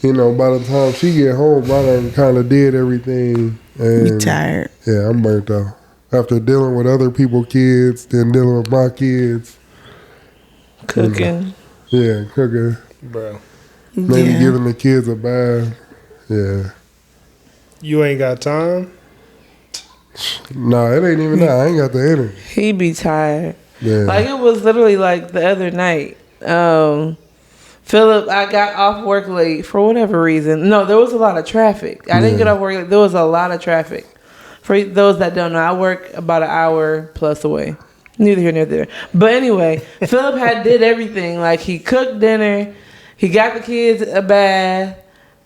you know, by the time she get home, I done kind of did everything. And You tired. yeah, I'm burnt out. After dealing with other people's kids, then dealing with my kids. Cooking. Yeah, cooking. Bro. Maybe Yeah. giving the kids a bath. Yeah. You ain't got time? Nah, it ain't even that. I ain't got the energy. He be tired. Yeah. Like it was literally like the other night. Philip, I got off work late for whatever reason. No, there was a lot of traffic. I didn't get off work late. There was a lot of traffic. For those that don't know, I work about an hour plus away. Neither here nor there. But anyway, Philip did everything. Like he cooked dinner, he got the kids a bath,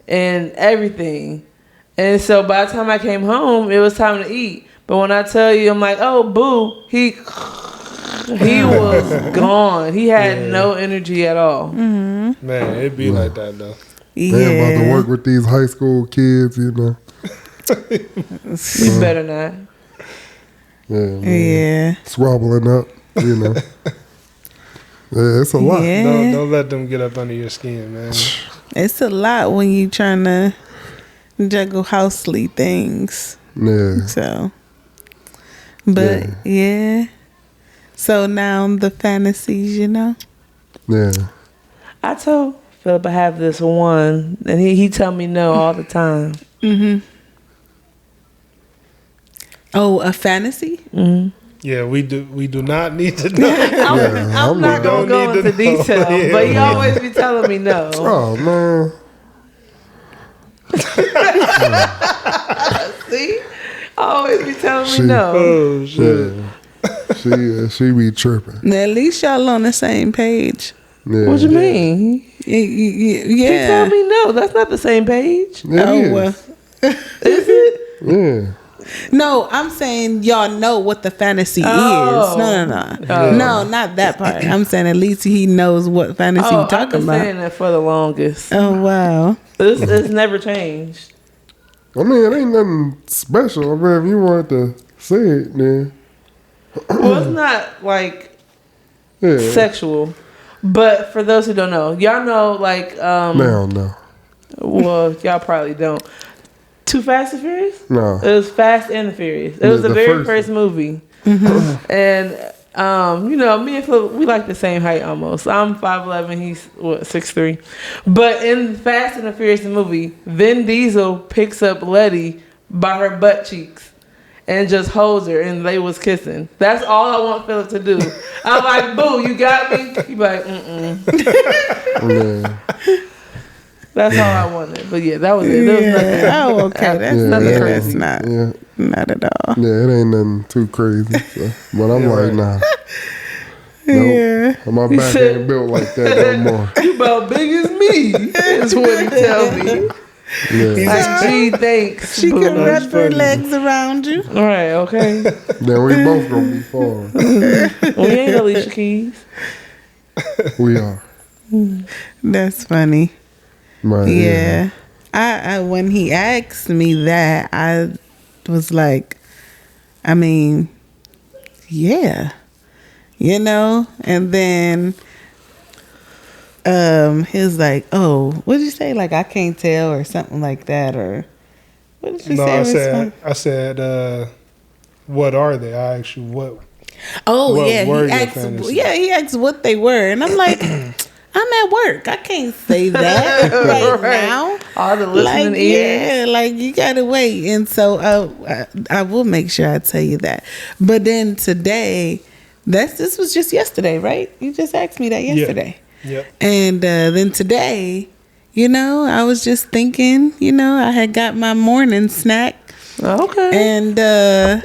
and everything. And so by the time I came home, it was time to eat. But when I tell you, I'm like, oh, boo, he was gone. He had no energy at all. Man, it'd be like that though. They about to work with these high school kids, you know. You better not. Yeah, man. Yeah. Squabbling up, you know. Yeah, it's a lot. Yeah. Don't let them get up under your skin, man. It's a lot when you trying to juggle housely things. Yeah. So, but yeah. So now the fantasies, you know. Yeah. I told Philip I have this one, and he tell me no all the time. Oh, a fantasy? Yeah, we do not need to know. I'm not gonna Don't go need to into know. detail, Yeah. but he always be telling me no. Oh man. See, always be telling me She- no. Oh shit. Yeah. She be tripping. Now, at least y'all on the same page. Yeah. What you mean? Yeah. He told me no. That's not the same page. It well. Is it? Yeah. No, I'm saying y'all know what the fantasy Oh. is. No. Oh. No, not that part. I'm saying at least he knows what fantasy Oh, you I've talking been about. saying that for the longest. Oh, wow. It's never changed. I mean, it ain't nothing special. I mean, if you wanted to say it, then Well, it's not like yeah. sexual. But for those who don't know, y'all know like No. well, y'all probably don't. Too Fast and Furious? No. It was Fast and the Furious. It was the very first movie. And you know, me and Phil, we like the same height almost. I'm 5'11", he's 6'3". But in Fast and the Furious movie, Vin Diesel picks up Letty by her butt cheeks and just holds her, and they was kissing. That's all I want Philip to do. I'm like, boo, you got me? He be like, Yeah. That's all I wanted. But yeah, that was it. There was nothing. Oh, okay. That's Yeah, nothing. yeah. That's not. Yeah. Not at all. Yeah, it ain't nothing too crazy. So. But I'm Yeah, like, right. nah. Yeah. Nope. My back said- ain't built like that no more. You about big as me. Is what he tell me. Yeah. Like, gee, thanks. She boo. can wrap her funny. legs around you. All right, okay. Then we both gonna be falling. We ain't Alicia Keys. We are. That's funny. But, Yeah. I when he asked me that, I was like, I mean, yeah. You know? And then he was like, oh, what did you say? Like, I can't tell or something like that, or what did you No, say? I said, what are they? I asked you what. Oh, What yeah, were he your asked. fantasies? Yeah, he asked what they were, and I'm like, I'm at work. I can't say that right now. All the listening Like, ears. yeah, like you gotta wait. And so I will make sure I tell you that. But then today, this was just yesterday, right? You just asked me that yesterday. Yep. And then today, you know, I was just thinking, you know, I had got my morning snack, Okay. and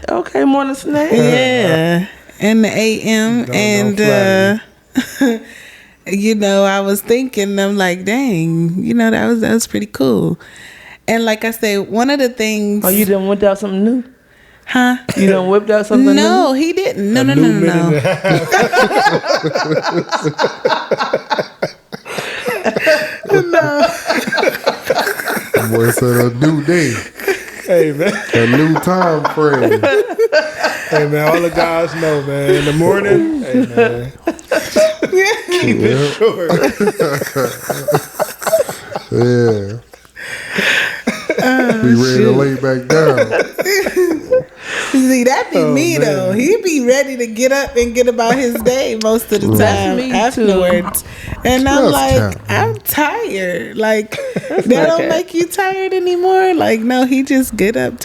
Okay, morning snack. yeah, in the AM, Don't and you know, I was thinking, I'm like, dang, you know, that was pretty cool. And like I said, one of the things, Oh, you done whipped out something new? huh? You done whipped out something new? No, he didn't. No. Boy said a new day, Hey, man. a new time frame. Hey, man. All the guys know, man. In the morning, hey, man. Keep it short. Yeah. Be ready to lay back down. See, that be Oh, me man. though. He be ready to get up and get about his day most of the That's time me, too. afterwards. And I'm That's like, cap. I'm tired. Like that not don't cap. make you tired anymore. Like no, he just get up,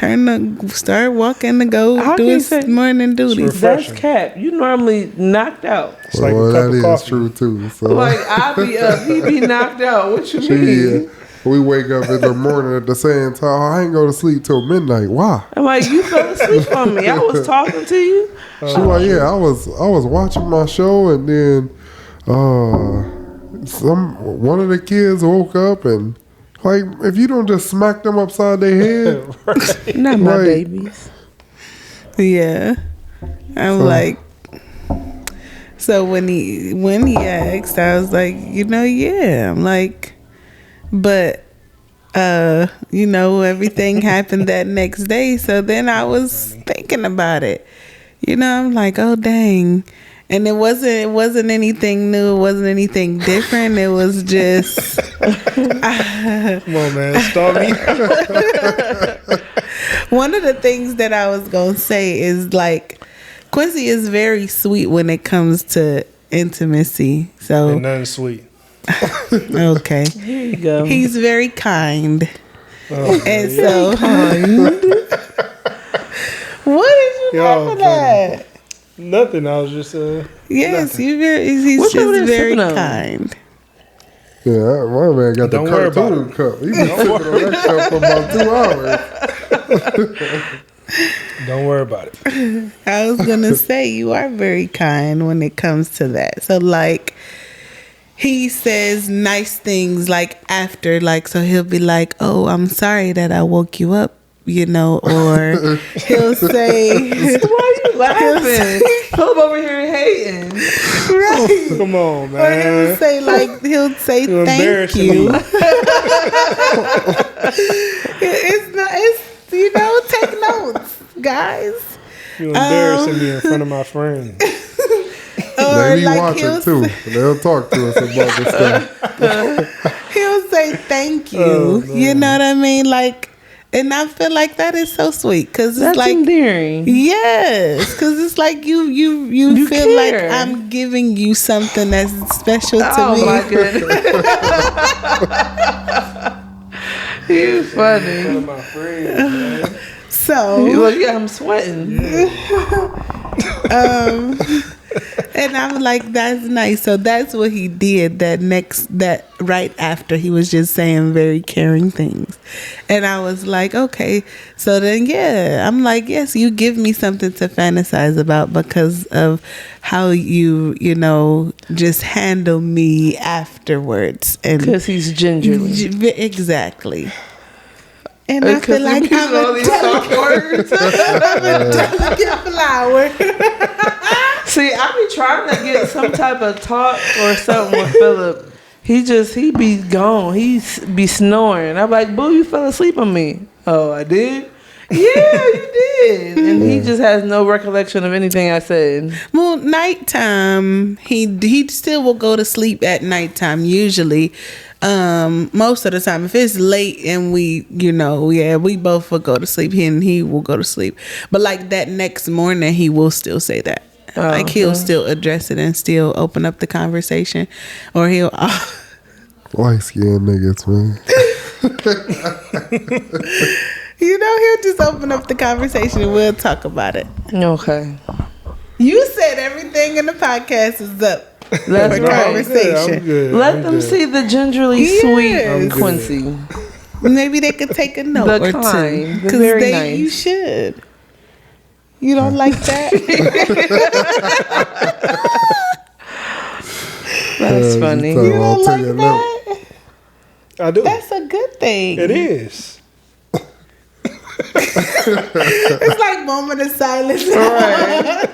start walking to go How do can you his say- morning duties. refreshing. That's cap. You normally knocked out. It's like Well, a cup that of is coffee. true too. So Like, I be up, he be knocked out. What you she, mean? we wake up in the morning at the same time. Oh, I ain't go to sleep till midnight. Why? I'm like, you fell asleep on me. I was talking to you. She like, yeah, I was watching my show, and then one of the kids woke up, and like, if you don't just smack them upside their head, Not my Right. babies. Yeah. I'm like, so when he asked, I was like, you know, yeah. I'm like, but you know, everything happened that next day. So then I was thinking about it. You know, I'm like, oh dang. And it wasn't anything new, it wasn't anything different. It was just Come on, man. Start me. one of the things that I was gonna say is like Quincy is very sweet when it comes to intimacy. So Ain't nothing sweet. okay. Here you go. He's very kind. Oh, And so what did you Yo, laughing at? nothing. I was just Yes, he's What's over just there very sipping on? kind. yeah, my man got Don't the worry about cartoon cup. He been sipping on that cup for about 2 hours. Don't worry about it. I was gonna say you are very kind when it comes to that. So like he says nice things like after, like, so he'll be like, "Oh, I'm sorry that I woke you up," you know, or he'll say, Why you laughing? Philip over here hating. right. Come on, Or he'll man. say You're thank embarrassing you. me. It's not, it's, you know, take notes, guys. You're embarrassing me in front of my friends. Or They be like watching too. They'll talk to us about this stuff. he'll say thank you. Oh, man. You know what I mean? Like, and I feel like that is so sweet because it's That's like, endearing. yes, because it's like you You feel care. like I'm giving you something that's special to Oh me. my goodness. You funny. One of my friends, man. So, Look, yeah, I'm sweating. and I'm like, that's nice. So that's what he did. That right after he was just saying very caring things, and I was like, okay. So then, yeah, I'm like, yes, you give me something to fantasize about because of how you know, just handle me afterwards, and Because he's gingerly. exactly. And I Because feel like you're using all I'm a these soft words. delicate flower. See, I be trying to get some type of talk or something with Philip. He be gone. He be snoring. I'm like, boo, you fell asleep on me. Oh, I did? Yeah, you did. And he just has no recollection of anything I said. Well, nighttime, he still will go to sleep at nighttime usually. Most of the time, if it's late and we, you know, yeah, we both will go to sleep. He will go to sleep. But like that next morning, he will still say that. Like he'll still address it and still open up the conversation, or he'll. Light skinned niggas, man. You know, he'll just open up the conversation and we'll talk about it. Okay. You said everything in the podcast is up. That's for right. conversation. I'm good. Let I'm them good. see the gingerly Yes. sweet I'm good. Quincy. Maybe they could take a note The or kind, two. the very nice. You should. You don't like that? That's funny. You don't like that? I do. That's a good thing. It is. It's like moment of silence. Right.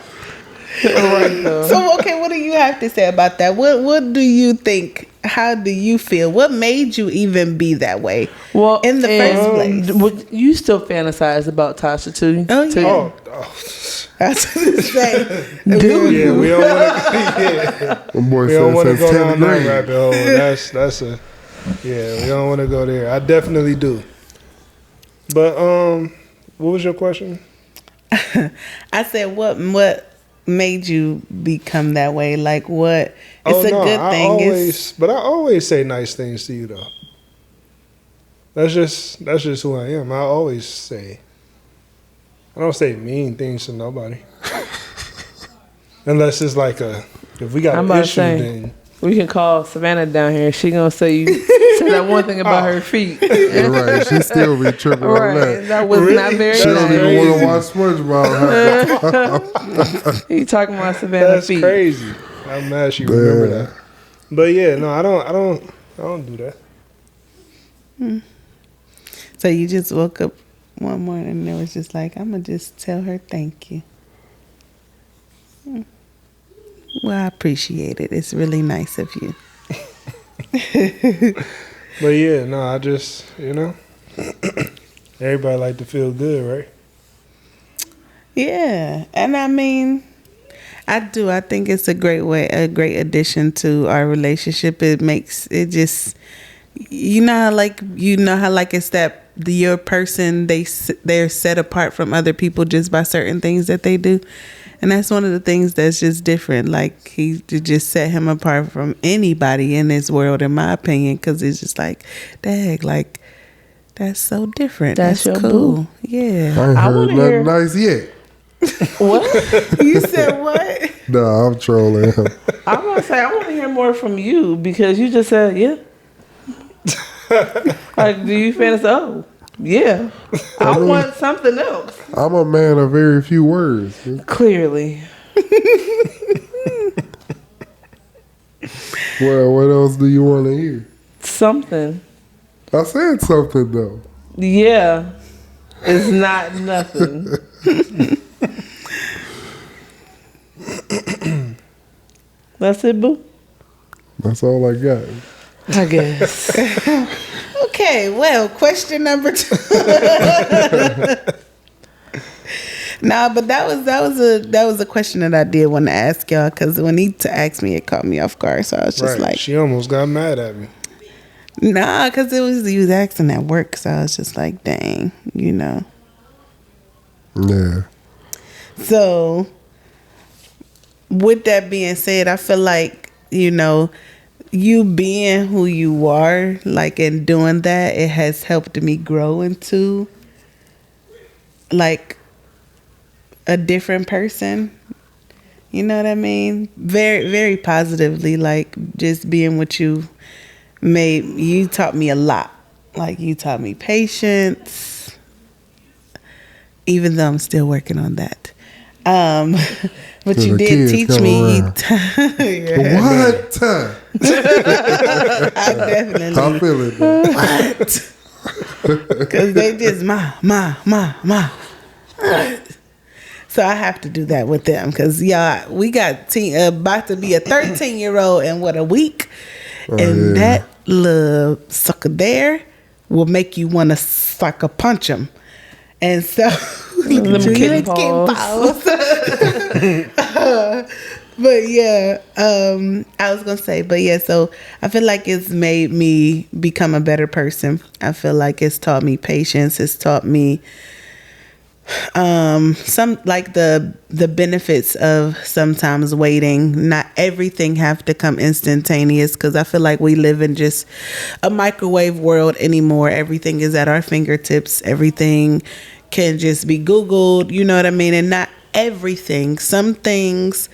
Right, though. So, okay, what do you have to say about that? What do you think? How do you feel? What made you even be that way? Well, in the first place? Would you still fantasize about Tasha too? Oh, yeah. Oh, I was going to say. Do yeah. you? We don't want to. Yeah. My boy We don't want to said go since down 10th that grade. rabbit hole. That's a. Yeah, we don't want to go there. I definitely do. But what was your question? I said, what made you become that way? Like, what? It's a good thing. But I always say nice things to you, though. That's just who I am. I always say. I don't say mean things to nobody. Unless it's like if we got I'm an about to issue, say. then We can call Savannah down here. She gonna say you said that one thing about her feet. Right, she still be tripping on Right, that. that was Really? not very She don't That's even nice. want to watch SpongeBob. He talking about Savannah that's feet. crazy. I'm mad she remember that. But yeah, no, I don't do that. So you just woke up one morning and it was just like, I'm going to just tell her thank you. Well, I appreciate it. It's really nice of you. But yeah, no, I just, everybody like to feel good, right? Yeah. And I mean, I do. I think it's a great addition to our relationship. It makes it just, how it's that your person, they're set apart from other people just by certain things that they do. And that's one of the things that's just different. Like, he just set him apart from anybody in this world, in my opinion, because it's just like, dang, like, that's so different. That's your cool. boo. Yeah. I ain't I heard wanna nothing hear- nice yet. What? You said what? Nah, I'm trolling him. I'm gonna say I want to hear more from you because you just said yeah. Like, do you fantasize? Oh, Yeah. I want something else. I'm a man of very few words. Clearly. Well, what else do you want to hear? Something. I said something though. Yeah. It's not nothing. That's it, boo? That's all I got. I guess. Okay, well, question number 2. Nah, but that was a question that I did want to ask y'all, because when he asked me, it caught me off guard. So I was just like, she almost got mad at me. nah, because he was asking at work. So I was just like, dang, Yeah. So with that being said, I feel like, you being who you are, like, in doing that, it has helped me grow into, like, a different person. You know what I mean? Very, very positively. Like, just being with you you taught me a lot. Like, you taught me patience, even though I'm still working on that. But you did teach me. What? I definitely. I feel it. Though. What? Because they just ma. So I have to do that with them, because y'all, we got about to be a 13-year-old in a week, and that little sucker there will make you want to sucker punch him. And so, look at you, kitten paws. But yeah, I was gonna say, but yeah, so I feel like it's made me become a better person. I feel like it's taught me patience. It's taught me some, like, the benefits of sometimes waiting. Not everything have to come instantaneous, because I feel like we live in just a microwave world anymore. Everything is at our fingertips. Everything can just be Googled, you know what I mean? And not everything. Some things.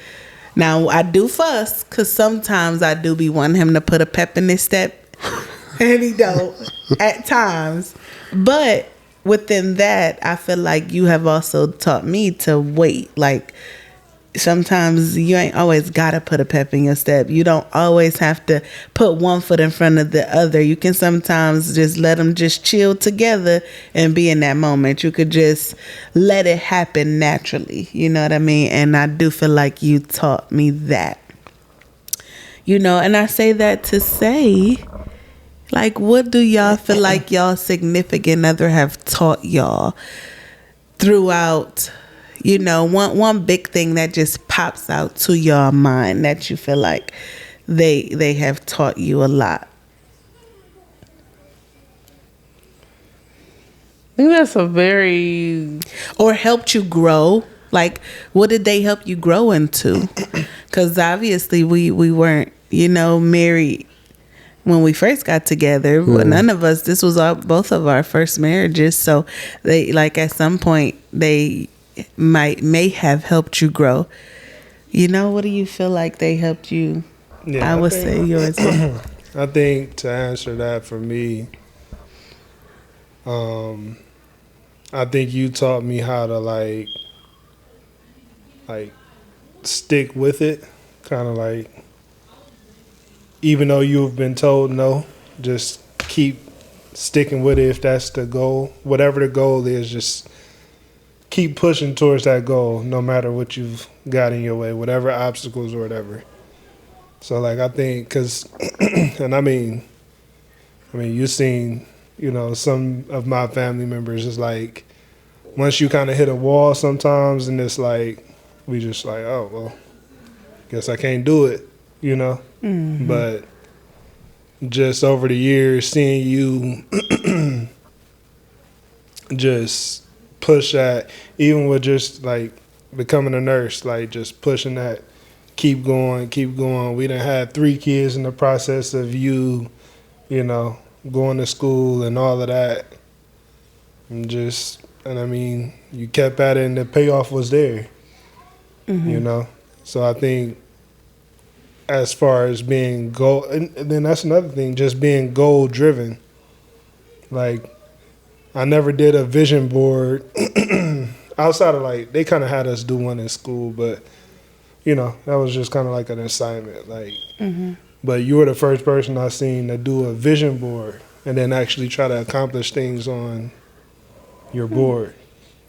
Now, I do fuss, because sometimes I do be wanting him to put a pep in his step, and he don't at times. But within that, I feel like you have also taught me to wait. Like, sometimes you ain't always got to put a pep in your step. You don't always have to put one foot in front of the other. You can sometimes just let them just chill together and be in that moment. You could just let it happen naturally. You know what I mean? And I do feel like you taught me that. And I say that to say, like, what do y'all feel like y'all significant other have taught y'all throughout, one big thing that just pops out to your mind that you feel like they have taught you a lot? I think that's a very... Or helped you grow. Like, what did they help you grow into? Because obviously we weren't, married when we first got together. But none of us, this was both of our first marriages. So they, like, at some point they may have helped you grow. What do you feel like they helped you? Yeah, I would say yours. I think to answer that for me, I think you taught me how to like stick with it, kind of like, even though you've been told no, just keep sticking with it if that's the goal. Whatever the goal is, just keep pushing towards that goal, no matter what you've got in your way, whatever obstacles or whatever. So, like, I think, because, and I mean, you've seen, some of my family members, is like, once you kind of hit a wall sometimes, and it's like, we just like, oh, well, guess I can't do it, Mm-hmm. But just over the years, seeing you just push that, even with just like becoming a nurse, like just pushing that, keep going. We done had 3 kids in the process of you, going to school and all of that. And I mean, you kept at it and the payoff was there, Mm-hmm. So I think, as far as being and then that's another thing, just being goal driven. Like, I never did a vision board outside of like they kind of had us do one in school, but you know that was just kind of like an assignment. Like, but you were the first person I seen to do a vision board and then actually try to accomplish things on your board.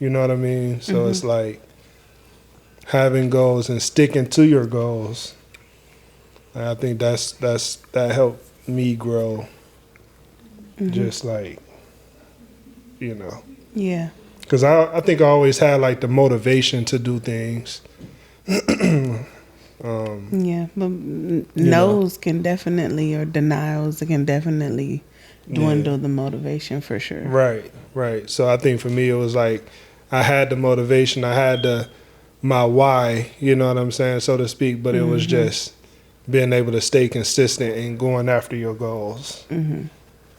You know what I mean? So it's like having goals and sticking to your goals. And I think that helped me grow. Just like, you know. Yeah. Because I think I always had like the motivation to do things. Yeah, but no's can definitely, or denials can definitely dwindle the motivation for sure. Right. So I think for me it was like I had the motivation, I had my why, you know what I'm saying, so to speak, but it was just being able to stay consistent and going after your goals and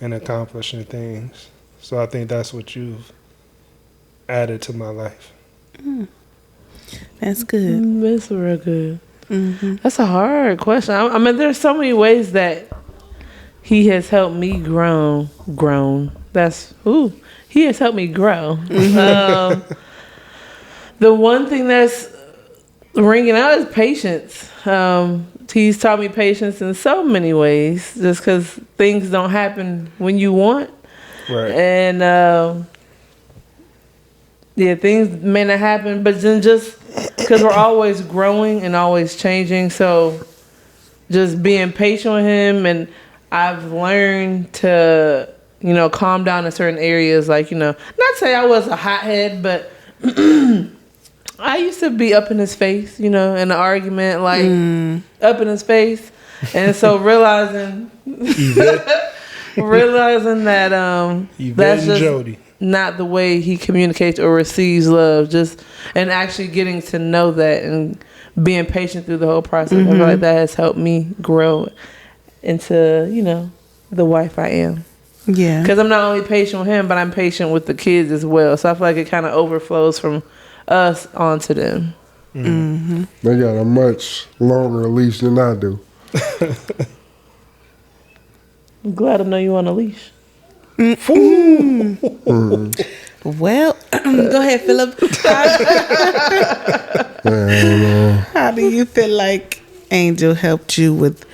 accomplishing things. So I think that's what you've added to my life. That's good. That's real good. That's a hard question. I mean, there's so many ways that he has helped me grown. He has helped me grow. The one thing that's ringing out is patience. He's taught me patience in so many ways, just because things don't happen when you want. Right. And things may not happen, but then just because we're always growing and always changing, so just being patient with him. And I've learned to, calm down in certain areas. Like, not say I was a hothead, but I used to be up in his face, in an argument, like up in his face. And so realizing that that's just Jody. Not the way he communicates or receives love, and actually getting to know that and being patient through the whole process. I feel like that has helped me grow into, the wife I am. Yeah. Because I'm not only patient with him, but I'm patient with the kids as well. So I feel like it kind of overflows from us onto them. They got a much longer leash than I do. I'm glad to know you on a leash. Well, go ahead, Philip. How do you feel like Angel helped you with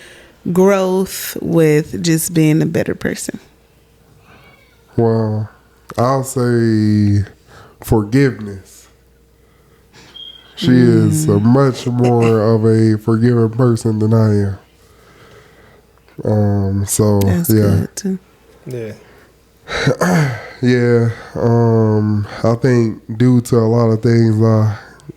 growth, with just being a better person? Well, I'll say forgiveness. She is a much more of a forgiving person than I am. So That's yeah. good too. Yeah. Yeah, I think due to a lot of things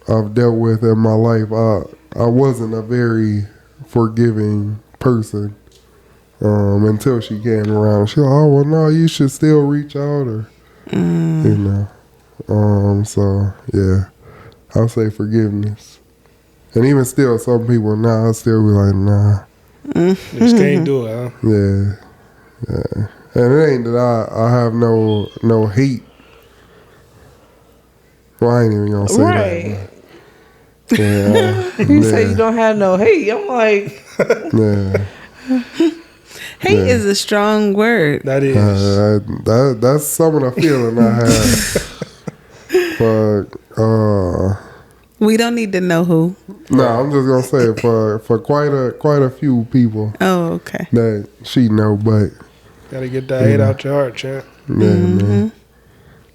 I've dealt with in my life, I wasn't a very forgiving person until she came around. She like, oh, well, no, you should still reach out, or so yeah, I'll say forgiveness. And even still, some people now I still be like, nah. Just can't do it, huh? Yeah. And it ain't that I have no hate. Well, I ain't even gonna say Right. that. Yeah. You say you don't have no hate. I'm like, Yeah. Hate is a strong word. That is. That's some of the feeling I have. But We don't need to know who. no, I'm just gonna say it for quite a few people Oh, okay. that she know, but Gotta get that hate out your heart, champ. yeah, man.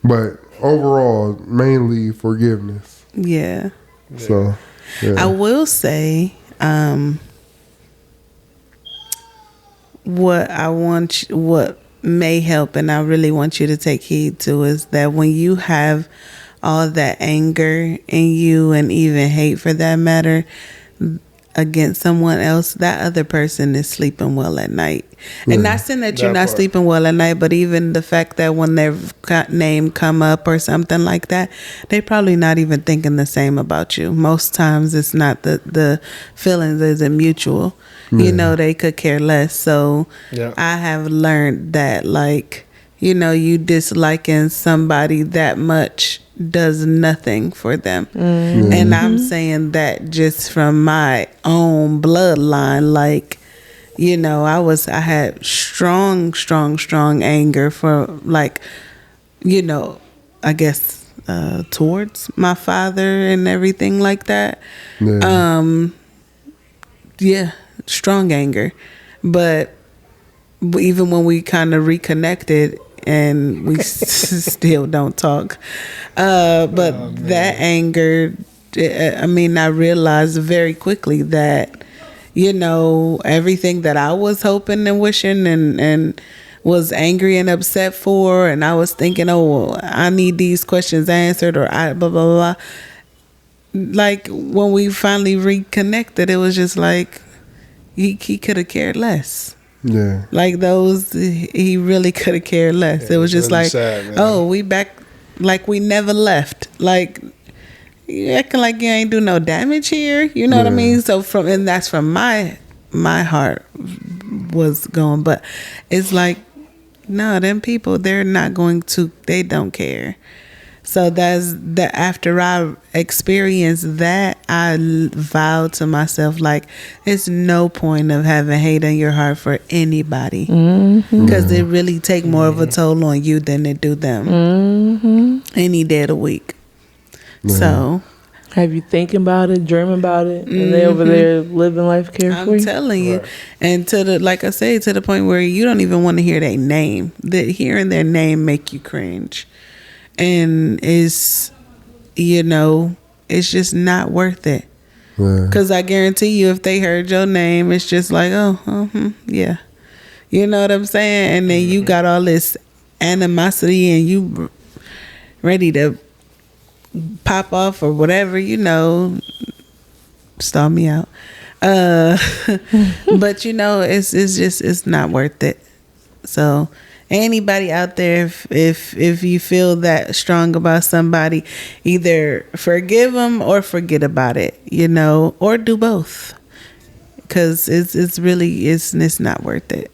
But overall, mainly forgiveness. Yeah. So yeah. I will say, what may help, and I really want you to take heed to, is that when you have all that anger in you, and even hate for that matter, against someone else, that other person is sleeping well at night. And not saying that you're not sleeping well at night, but even the fact that when their name come up or something like that, they're probably not even thinking the same about you. Most times it's not the feelings isn't mutual. They could care less. So I have learned that, like, you disliking somebody that much does nothing for them. And I'm saying that just from my own bloodline. Like, I had strong anger for, like, I guess towards my father and everything like that. Yeah. Yeah, strong anger. But even when we kind of reconnected and we still don't talk, but that anger, I realized very quickly that, everything that I was hoping and wishing and was angry and upset for, and I was thinking, oh, well, I need these questions answered, or I blah, blah, blah. Like, when we finally reconnected, it was just like, he could have cared less. Yeah. Like he really could have cared less. Yeah, it was just really like, sad, oh, we back, like we never left. Like, you acting like you ain't do no damage here. You know what I mean? So that's from my heart was going, but it's like, no, them people, they don't care. So that's that. After I experienced that, I vowed to myself, like, it's no point of having hate in your heart for anybody, because it really take more of a toll on you than it do them any day of the week. So, have you thinking about it, dreaming about it, and they over there living life carefree? I'm telling you, and like I say, to the point where you don't even want to hear their name. That hearing their name make you cringe. And it's just not worth it. Because I guarantee you, if they heard your name, it's just like, yeah. You know what I'm saying? And then you got all this animosity and you ready to pop off or whatever, stall me out. But it's not worth it. So anybody out there, if you feel that strong about somebody, either forgive them or forget about it, or do both, because it's not worth it.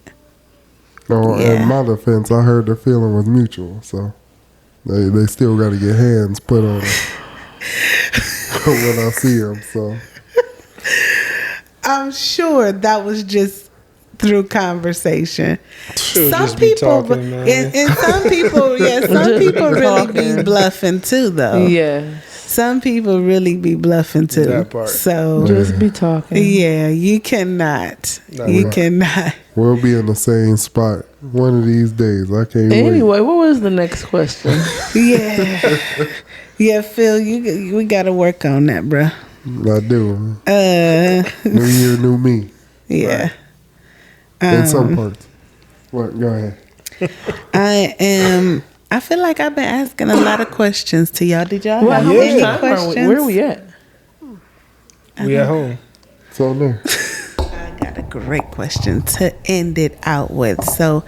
No, in my defense, I heard the feeling was mutual, so they still got to get hands put on them when I see them. So I'm sure that was just through conversation. Some people, and some people, some people really be bluffing too, though. Yeah, some people really be bluffing too. That part. So just be talking. Yeah, you cannot. Cannot. We'll be in the same spot one of these days. I can't wait. Anyway, what was the next question? Yeah, Phil, we got to work on that, bruh. I do. New year, new me. Yeah. Right. In some parts. What? Go ahead. I feel like I've been asking a lot of questions to y'all. Did y'all have any any questions? Where are we at? We at home. So there. I got a great question to end it out with. So,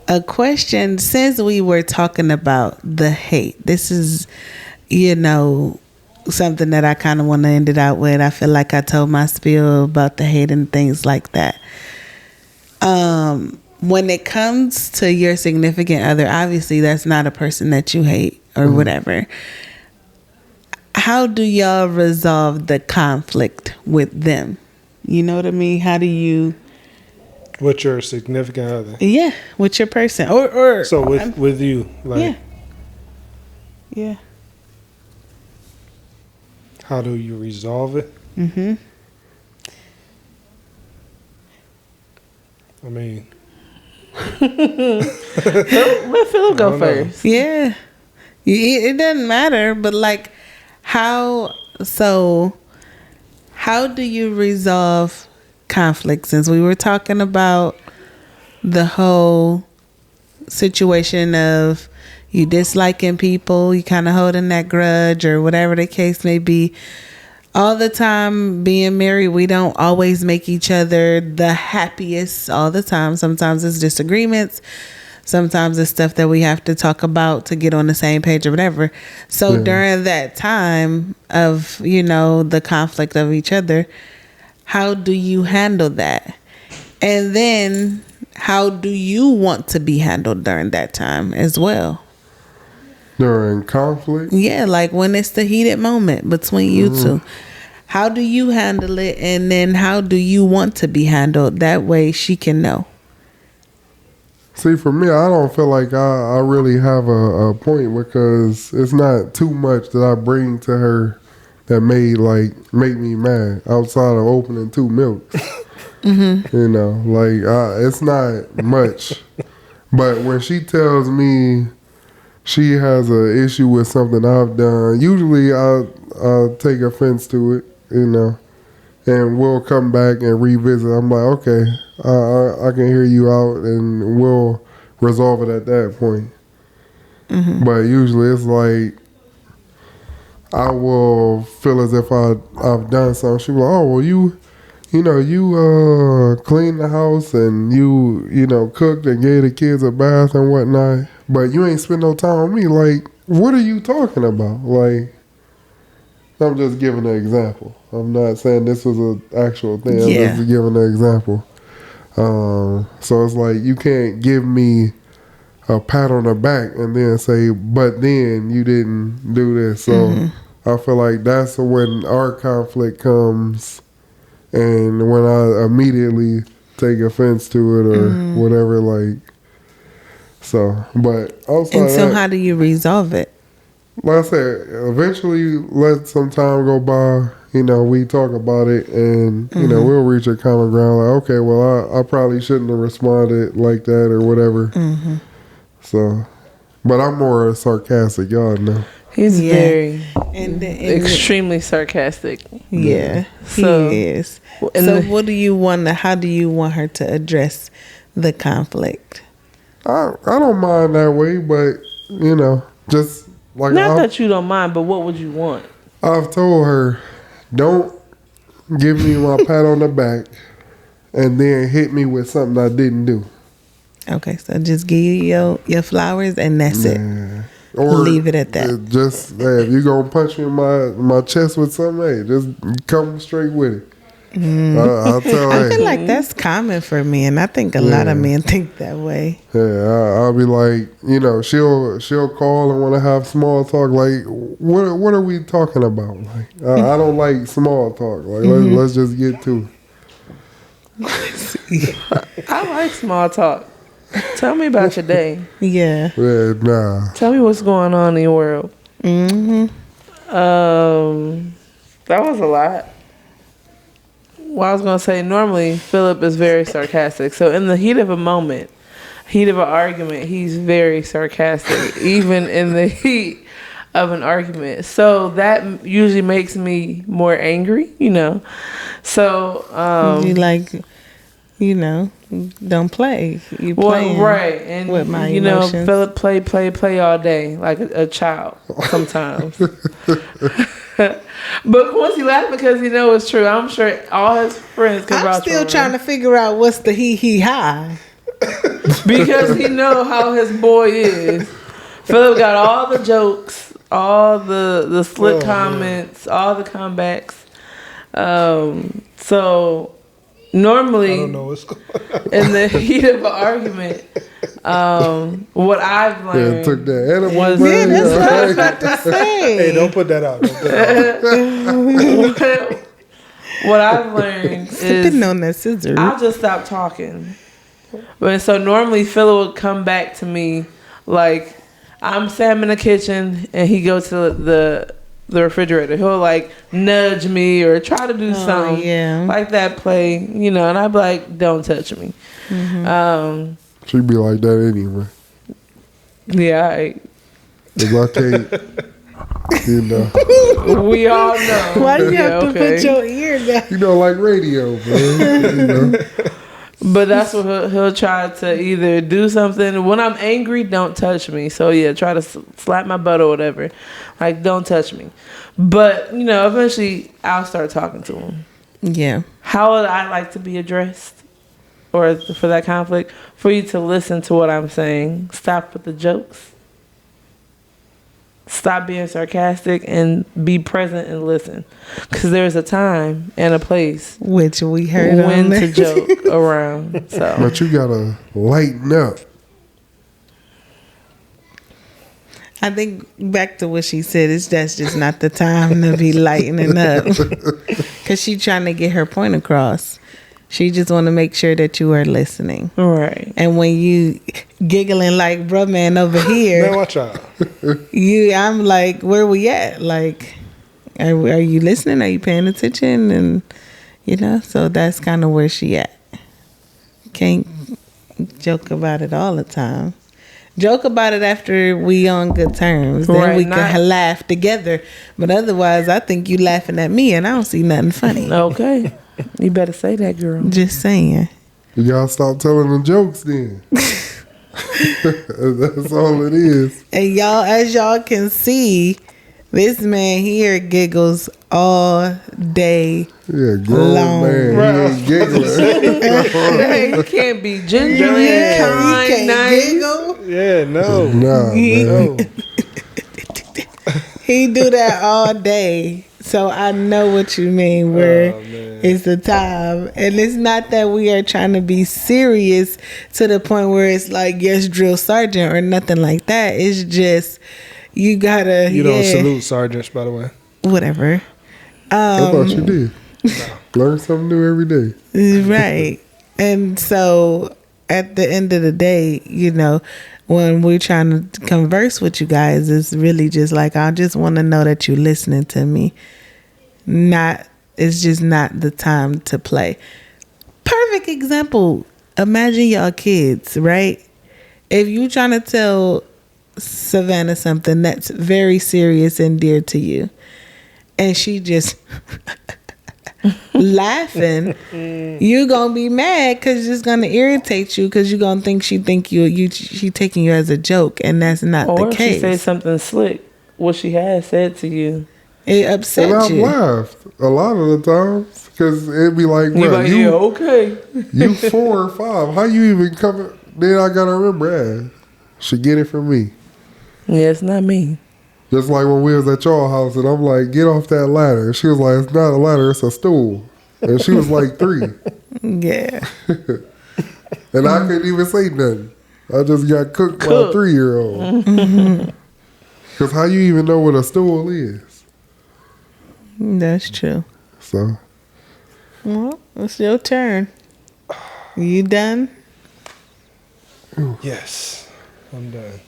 a question, since we were talking about the hate, this is, something that I kind of want to end it out with. I feel like I told my spiel about the hate and things like that. When it comes to your significant other, obviously that's not a person that you hate or whatever. How do y'all resolve the conflict with them? You know what I mean? How do you... With your significant other? Yeah, with your person. Or so with you. Like, yeah. How do you resolve it? Mm-hmm. I mean... Let Philip go first. Yeah. It doesn't matter, but like, how do you resolve conflict? Since we were talking about the whole situation of you disliking people, you kind of holding that grudge or whatever the case may be. All the time being married, we don't always make each other the happiest all the time. Sometimes it's disagreements. Sometimes it's stuff that we have to talk about to get on the same page or whatever. So during that time of, the conflict of each other, how do you handle that? And then how do you want to be handled during that time as well? During conflict? Yeah, like when it's the heated moment between you two. How do you handle it? And then how do you want to be handled? That way she can know. See, for me, I don't feel like I really have a point because it's not too much that I bring to her that make me mad outside of opening 2 milks. You know, like it's not much. But when she tells me she has an issue with something I've done, usually I'll take offense to it, you know, and we'll come back and revisit. I'm like, okay, I can hear you out, and we'll resolve it at that point. But usually it's like I will feel as if I've done something. She'll be like, oh, well, you cleaned the house and you know, cooked and gave the kids a bath and whatnot, but you ain't spend no time with me. Like, what are you talking about? Like, I'm just giving an example. I'm not saying this was an actual thing. I'm just giving an example. So it's like you can't give me a pat on the back and then say, but then you didn't do this. So I feel like that's when our conflict comes. And when I immediately take offense to it or whatever, like, so, but also. And so how do you resolve it? Like I said, eventually let some time go by, you know, we talk about it and, you know, we'll reach a common ground. Like, okay, well, I probably shouldn't have responded like that or whatever. So, but I'm more sarcastic, y'all know. He's very and extremely sarcastic. Yeah, So, he is. So what do you want? How do you want her to address the conflict? I don't mind that way, but you know, just like not that you don't mind, but what would you want? I've told her, don't give me my pat on the back and then hit me with something I didn't do. Okay, so just give you your flowers and that's it. Or leave it at that. Just if you gonna punch me in my chest with something, hey, just come straight with it. I'll tell her. I feel like that's common for men. I think a lot of men think that way. Yeah, I'll be like, you know, she'll call and want to have small talk. Like, what are we talking about? Like, I don't like small talk. Like, let's just get to it. I like small talk. Tell me about your day. Yeah, nah. Tell me what's going on in your world. That was a lot. Well, I was going to say, normally, Philip is very sarcastic. So in the heat of a moment, heat of an argument, he's very sarcastic, even in the heat of an argument. So that usually makes me more angry, you know. So you like, you know, don't play. You playing right, and with my you emotions. know, Philip play all day like a child sometimes. But Quincy laughed because he knows it's true. I'm sure all his friends can vouch for him. I'm still trying to figure out what's the he high. Because he know how his boy is. Philip got all the jokes, all the slick comments, all the comebacks. So normally, I don't know what's going on. in the heat of an argument, what I've learned took that edible was brain. That's what I was about to say. Hey, don't put that out. Don't put that out. what I've learned Sipping is on that scissor. I'll just stop talking. But so normally Philip would come back to me like I'm Sam in the kitchen and he goes to the refrigerator. He'll like nudge me or try to do something like that play, you know, and I'd be like, don't touch me. She'd be like that anyway. Yeah, Cause I can't, you know. we all know. Why do you have to put your ear down? You know, like radio, man. You know. But that's what he'll try to either do something. When I'm angry, don't touch me. So yeah, try to slap my butt or whatever. Like, don't touch me. But, you know, eventually I'll start talking to him. Yeah. How would I like to be addressed? Or for that conflict? For you to listen to what I'm saying. Stop with the jokes. Stop being sarcastic and be present and listen. Because there's a time and a place which we heard when on to joke around. So. But you gotta lighten up. I think back to what she said, that's just not the time to be lightening up. Because she's trying to get her point across. She just want to make sure that you are listening. Right. And when you giggling like bruh man over here, Man, watch out. I'm like, where we at? Like, are you listening? Are you paying attention? And so that's kind of where she at. Can't joke about it all the time. Joke about it after we on good terms. Then Right, we can laugh together. But otherwise, I think you laughing at me and I don't see nothing funny. Okay. You better say that, girl. Just saying. Y'all stop telling the jokes then. That's all it is. And y'all, as y'all can see, this man here giggles all day Yeah, grown long. man. He ain't giggling. Hey, you can't be gingerly, kind, he can't nice. giggle. Yeah, no. Nah, man. No. He do that all day. So I know what you mean where Oh, man. it's the time. And it's not that we are trying to be serious to the point where it's like, yes, drill sergeant or nothing like that. It's just, you gotta, You don't salute sergeants, by the way. whatever. I thought you did. Learn something new every day. Right. And so at the end of the day, when we're trying to converse with you guys, it's really just like, I just want to know that you're listening to me. It's just not the time to play. Perfect example. Imagine y'all kids, right? If you trying to tell Savannah something that's very serious and dear to you, and she just laughing, you're gonna be mad because it's gonna irritate you because you're gonna think she taking you as a joke, and that's not Or the if case. she say something slick, what she has said to you. It upset And I've you. laughed a lot of the times because it'd be like, You bro, like, yeah, okay. you 4 or 5. How you even coming? Then I gotta remember, she get it from me. Yeah, it's not me. Just like when we was at y'all house and I'm like, get off that ladder. She was like, it's not a ladder, it's a stool. And she was like 3. Yeah. And I couldn't even say nothing. I just got cooked by a 3-year-old. Because how you even know what a stool is? That's true. So, Well, it's your turn. You done? Yes, I'm done.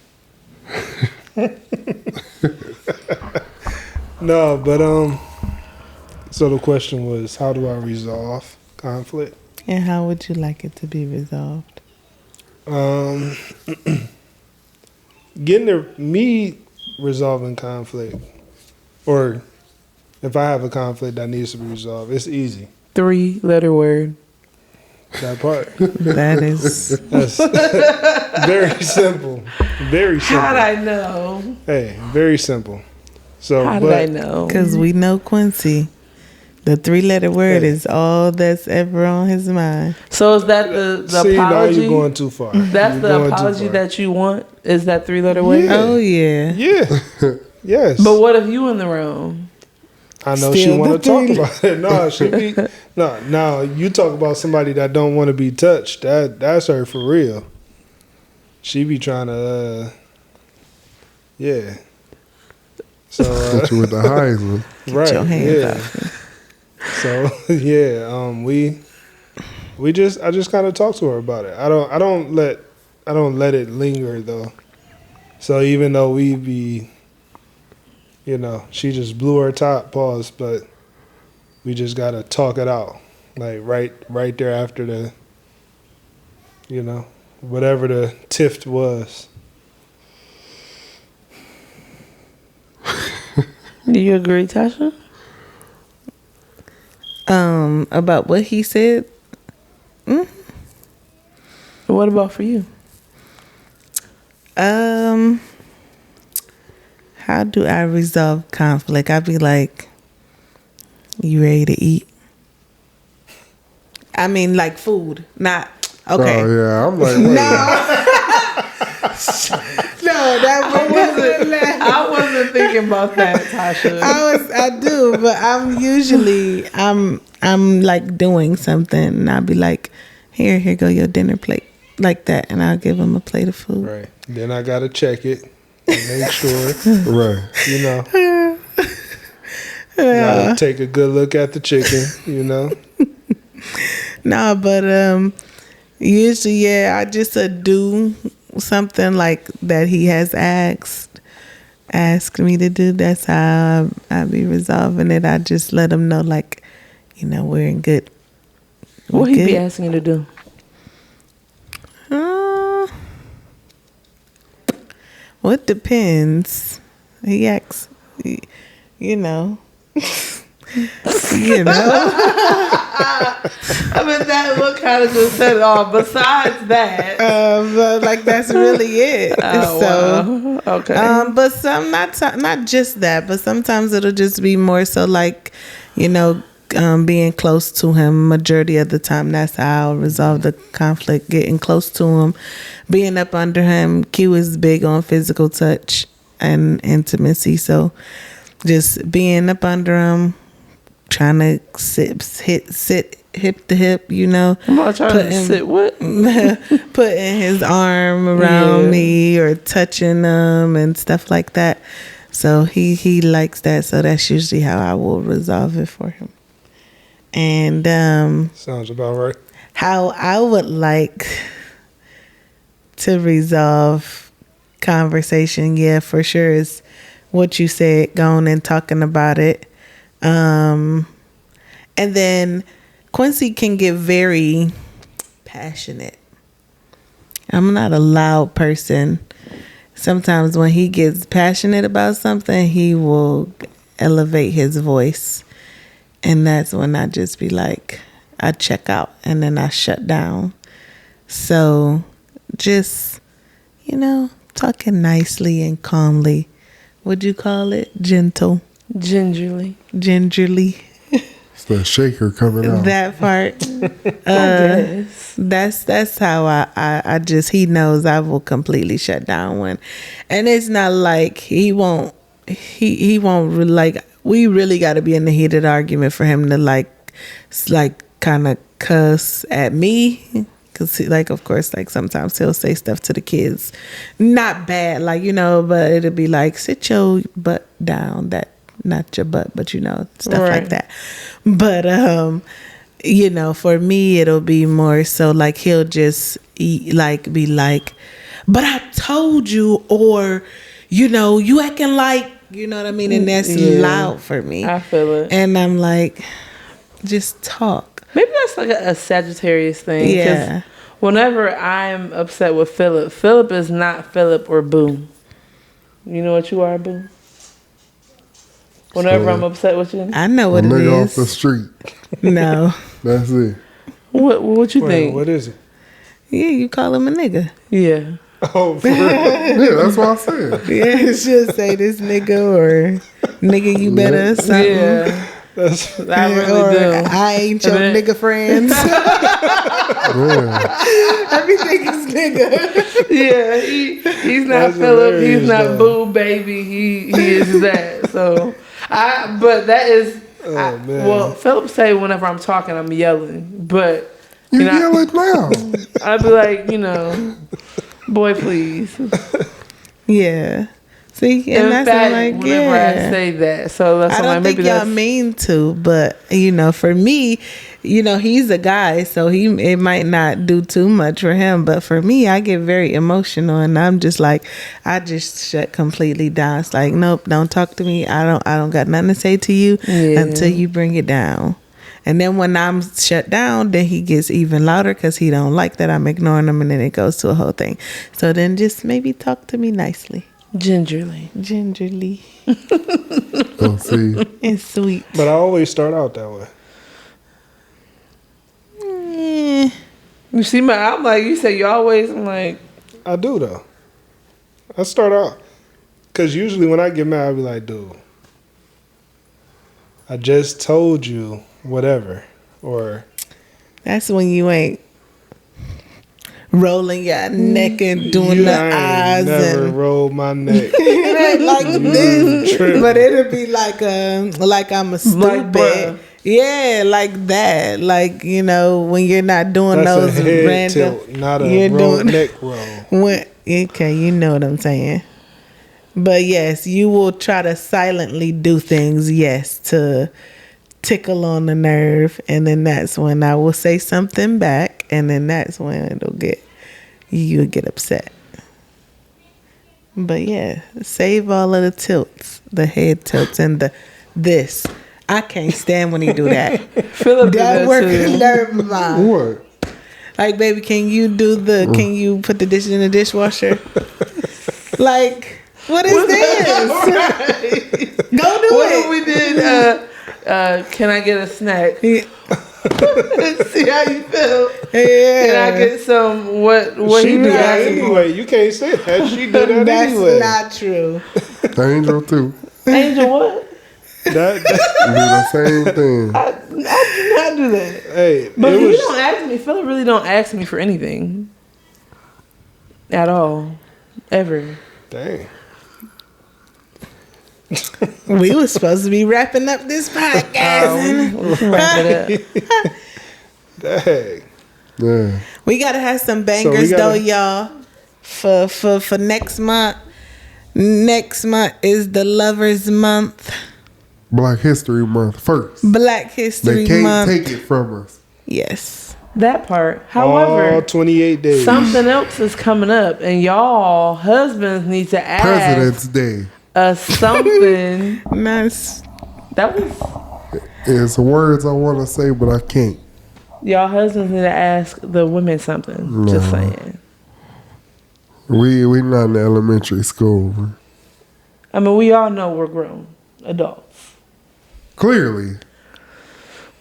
No, but so the question was, how do I resolve conflict? And how would you like it to be resolved? Me resolving conflict, or if I have a conflict that needs to be resolved, it's easy. 3-letter word. That part. That is That's very simple. Very simple. How'd I know? Hey, very simple. So, How did I know? because we know Quincy. The 3-letter word is all that's ever on his mind. So is that the See, now apology? you're going too far. That's You're the going too apology far. that you want? Is that 3-letter word? Yeah. Oh yeah. Yeah. Yes. But what if you in the room? I know Still she want to the talk thing. about it. No, she be no. You talk about somebody that don't want to be touched. That's her for real. She be trying to, yeah. So hit you with the Heisman. right, your hands yeah. off me. So yeah, we just I just kind of talk to her about it. I don't let it linger though. So even though we be, she just blew her top, pause, but we just gotta talk it out, like right there after the, whatever the tiff was. Do you agree, Tasha? About what he said. What about for you? How do I resolve conflict? I'd be like, you ready to eat? I mean, like food, not okay. Oh, yeah. I'm like, wait. No, that wasn't. I wasn't thinking about that, Tasha. I do, but I'm like doing something, and I'll be like, here go your dinner plate, like that, and I'll give him a plate of food. Right. Then I gotta check it, and make sure, Right. gotta take a good look at the chicken, No, but usually, yeah, I just do something like that he has asked me to do. That's how I be resolving it. I just let him know, like, we're in good. What he be asking you to do? Well, it depends. He asks, you know. I mean, that what kind of just set it off. Besides that, but like that's really it. Wow. Okay. But some not just that, but sometimes it'll just be more so like, being close to him. Majority of the time, that's how I'll resolve the conflict. Getting close to him, being up under him. Q is big on physical touch and intimacy, so just being up under him. Trying to sit hip to hip, I'm not trying to sit what? Putting his arm around me or touching him and stuff like that. So he likes that. So that's usually how I will resolve it for him. And sounds about right. How I would like to resolve conversation, yeah, for sure, is what you said, going and talking about it. And then Quincy can get very passionate. I'm not a loud person. Sometimes when he gets passionate about something, he will elevate his voice. And that's when I just be like, I check out and then I shut down. So just, talking nicely and calmly. What'd you call it? Gingerly. It's the shaker coming out. That part. That's how I just, he knows I will completely shut down when, and it's not like he won't like, we really got to be in the heated argument for him to like kind of cuss at me. Cause of course, sometimes he'll say stuff to the kids, not bad, but it'll be like, sit your butt down. That, not your butt, but stuff like that. But for me, it'll be more so like he'll just be like, but I told you, or you acting like, what I mean, and that's loud for me. I feel it, and I'm like, just talk. Maybe that's like a Sagittarius thing. Yeah. Whenever I'm upset with Philip is not Philip or Boo. You know what you are, Boo? Whenever I'm upset with you, I know what it is. Nigga off the street. No. That's it. What you think? What is it? Yeah, you call him a nigga. Yeah. Oh, for real? Yeah, that's what I said. Yeah, she'll say this nigga or nigga you better something. Yeah. I really do. I ain't your nigga friends. Everything is nigga. Yeah, he's not Philip. He's not Boo Baby. He is that. So but that is. Man. Well, Philip say whenever I'm talking, I'm yelling, but You yelling now. I'd be like, boy, please. Yeah. See, and in that's fact, like, whenever I say that, so that's I don't think y'all mean to, but for me, he's a guy, so it might not do too much for him, but for me, I get very emotional, and I'm just like, I just shut completely down. It's like, nope, don't talk to me. I don't got nothing to say to you until you bring it down. And then when I'm shut down, then he gets even louder because he don't like that I'm ignoring him, and then it goes to a whole thing. So then just maybe talk to me nicely. Gingerly. Oh, see. And sweet. But I always start out that way. You see I'm like, you say you always, I'm like. I do, though. I start out. Because usually when I get mad, I'll be like, dude, I just told you whatever. Or. That's when you ain't rolling your neck and doing the eyes. Never and roll my neck. it ain't like this, but it'll be like I'm a stupid. Like, yeah, like that. Like, when you're not doing That's those a head random, tilt, not a neck roll. Okay, you know what I'm saying. But yes, you will try to silently do things. Yes, to tickle on the nerve, and then that's when I will say something back, and then that's when you'll get upset. But yeah, save all of the tilts, the head tilts, and this. I can't stand when he do that. Philip did That that work too. nerve of mine. What? Like, baby, can you put the dishes in the dishwasher? Like, what is this? Go do What it. if we did? Can I get a snack? Yeah. See how you feel. Yeah. Can I get some? What She he do be that asking for? anyway. You can't say that. She do that That's anyway. not true. Angel too. Angel, what? That, Do the same thing. I do not do that. hey, But it he was, don't ask me. Philip really don't ask me for anything at all, ever. dang. We was supposed to be wrapping up this podcast. We can wrap it up. Dang. Yeah. We gotta have some So bangers we gotta- though, y'all. For next month. Next month is the Lovers Month, Black History Month first. Black History They can't Month. take it from us. Yes. That part. All However, 28 days. something else is coming up, and y'all husbands need to ask President's Day us something. Nice. That was is words I want to say, but I can't. y'all husbands need to ask the women something. Just saying. We not in elementary school. I mean, we all know we're grown adults, Clearly,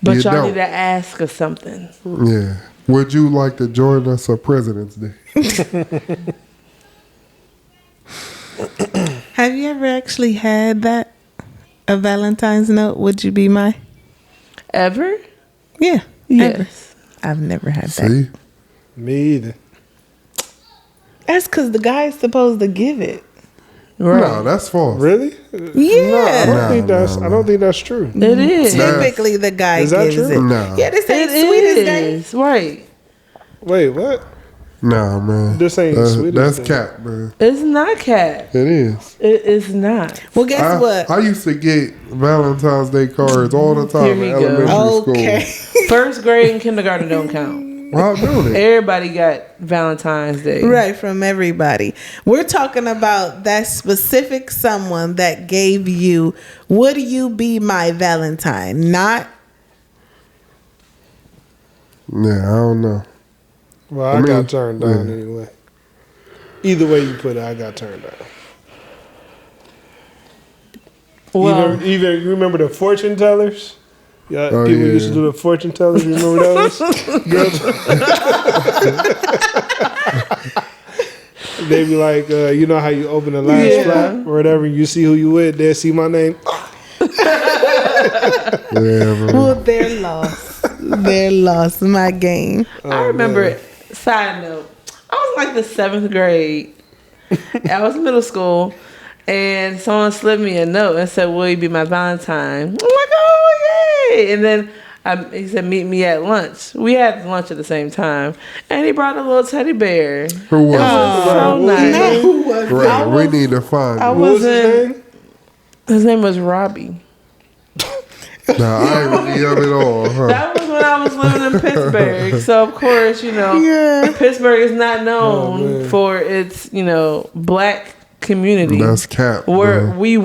but You y'all don't. need to ask us something. yeah. Would you like to join us on President's Day? Have you ever actually had that? A Valentine's note? Would you be my? Ever? Yeah. Ever. Yes. I've never had that. See, Me either. That's because the guy's supposed to give it. Right. no, that's false. Really? Yeah. I don't think that's true. It is. Typically, the guy Is that gives true? it. No. Yeah, this ain't It sweet as day. is. Right. Wait, what? Nah, man. This ain't sweet as That's day. cap, man. It's not cat. It is. It is not. Well, guess what? I used to get Valentine's Day cards all the time Here in we go. elementary Okay. school. First grade and kindergarten don't count. Why don't it? Everybody got Valentine's Day. Right, from everybody. We're talking about that specific someone that gave you, would you be my Valentine? Not, Yeah, I don't know. Well, I I mean, got turned down yeah. anyway. Either way you put it, I got turned down. Well, Either you remember the fortune tellers? Yeah, Oh, people yeah. used to do the fortune tellers. You remember those? Girls. They be like, you know how you open the last Yeah. flap or whatever, you see who you with, they see my name. Yeah, man. well, they're lost. They're lost. My game. I remember, side note, I was like the 7th grade. I was in middle school, and someone slipped me a note and said, will you be my Valentine? I'm like, oh, yay. And then he said, meet me at lunch. We had lunch at the same time. And he brought a little teddy bear. Who was It was so What was his nice. name? Who was it? Right, I we was- need to find I it. What was was his in, name? his name was Robbie. Nah, I ain't really of it all, huh? That was when I was living in Pittsburgh. So, of course, Yeah. Pittsburgh is not known man. for its, black community. That's cap. Where bro. we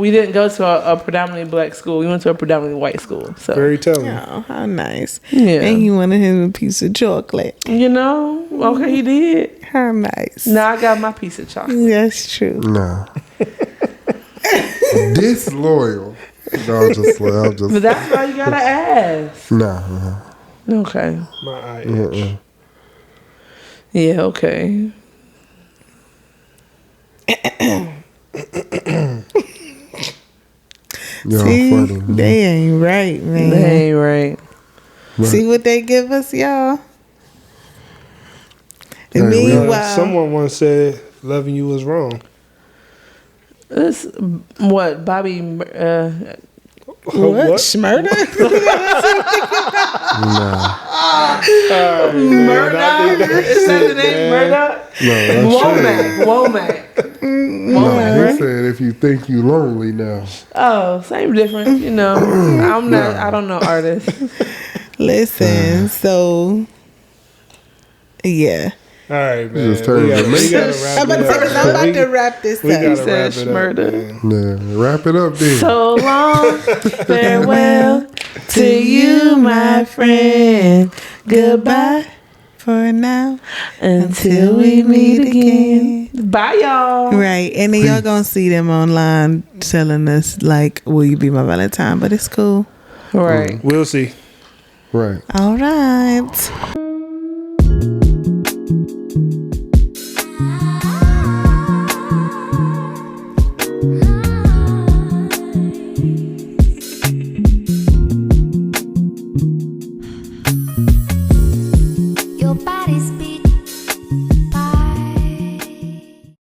didn't go to a predominantly black school. We went to a predominantly white school. So, Very telling. Oh, how nice. yeah. And he wanted him a piece of chocolate. Okay, he did. How nice. Now I got my piece of chocolate. That's true. Nah. Disloyal. No, I'm just. But that's why you gotta ask. Nah. Okay. My IH. Uh-uh. Yeah, okay. Y'all See, funny. Man. they ain't right, man. That ain't right. See what they give us, y'all. And Hey, we- meanwhile, Someone once said loving you was wrong. This what Bobby what? What? Schmurda? Nah. Murdoch? Is that the name? Murdoch? No, that's true. Womack. No, he said if you think you lonely now. Oh, same difference. You know, I'm not. I don't know artists. Listen, so yeah. All right, man. Just turn We the gotta I'm wrap about it to, up. I'm about to wrap this We up. gotta said wrap it up, Schmurda. man. Yeah, wrap it up then. So long, farewell to you, my friend. Goodbye For now, until we meet again. Bye, y'all. right? And then y'all gonna see them online telling us like, "Will you be my Valentine?" But it's cool. Right. We'll see. Right. All right.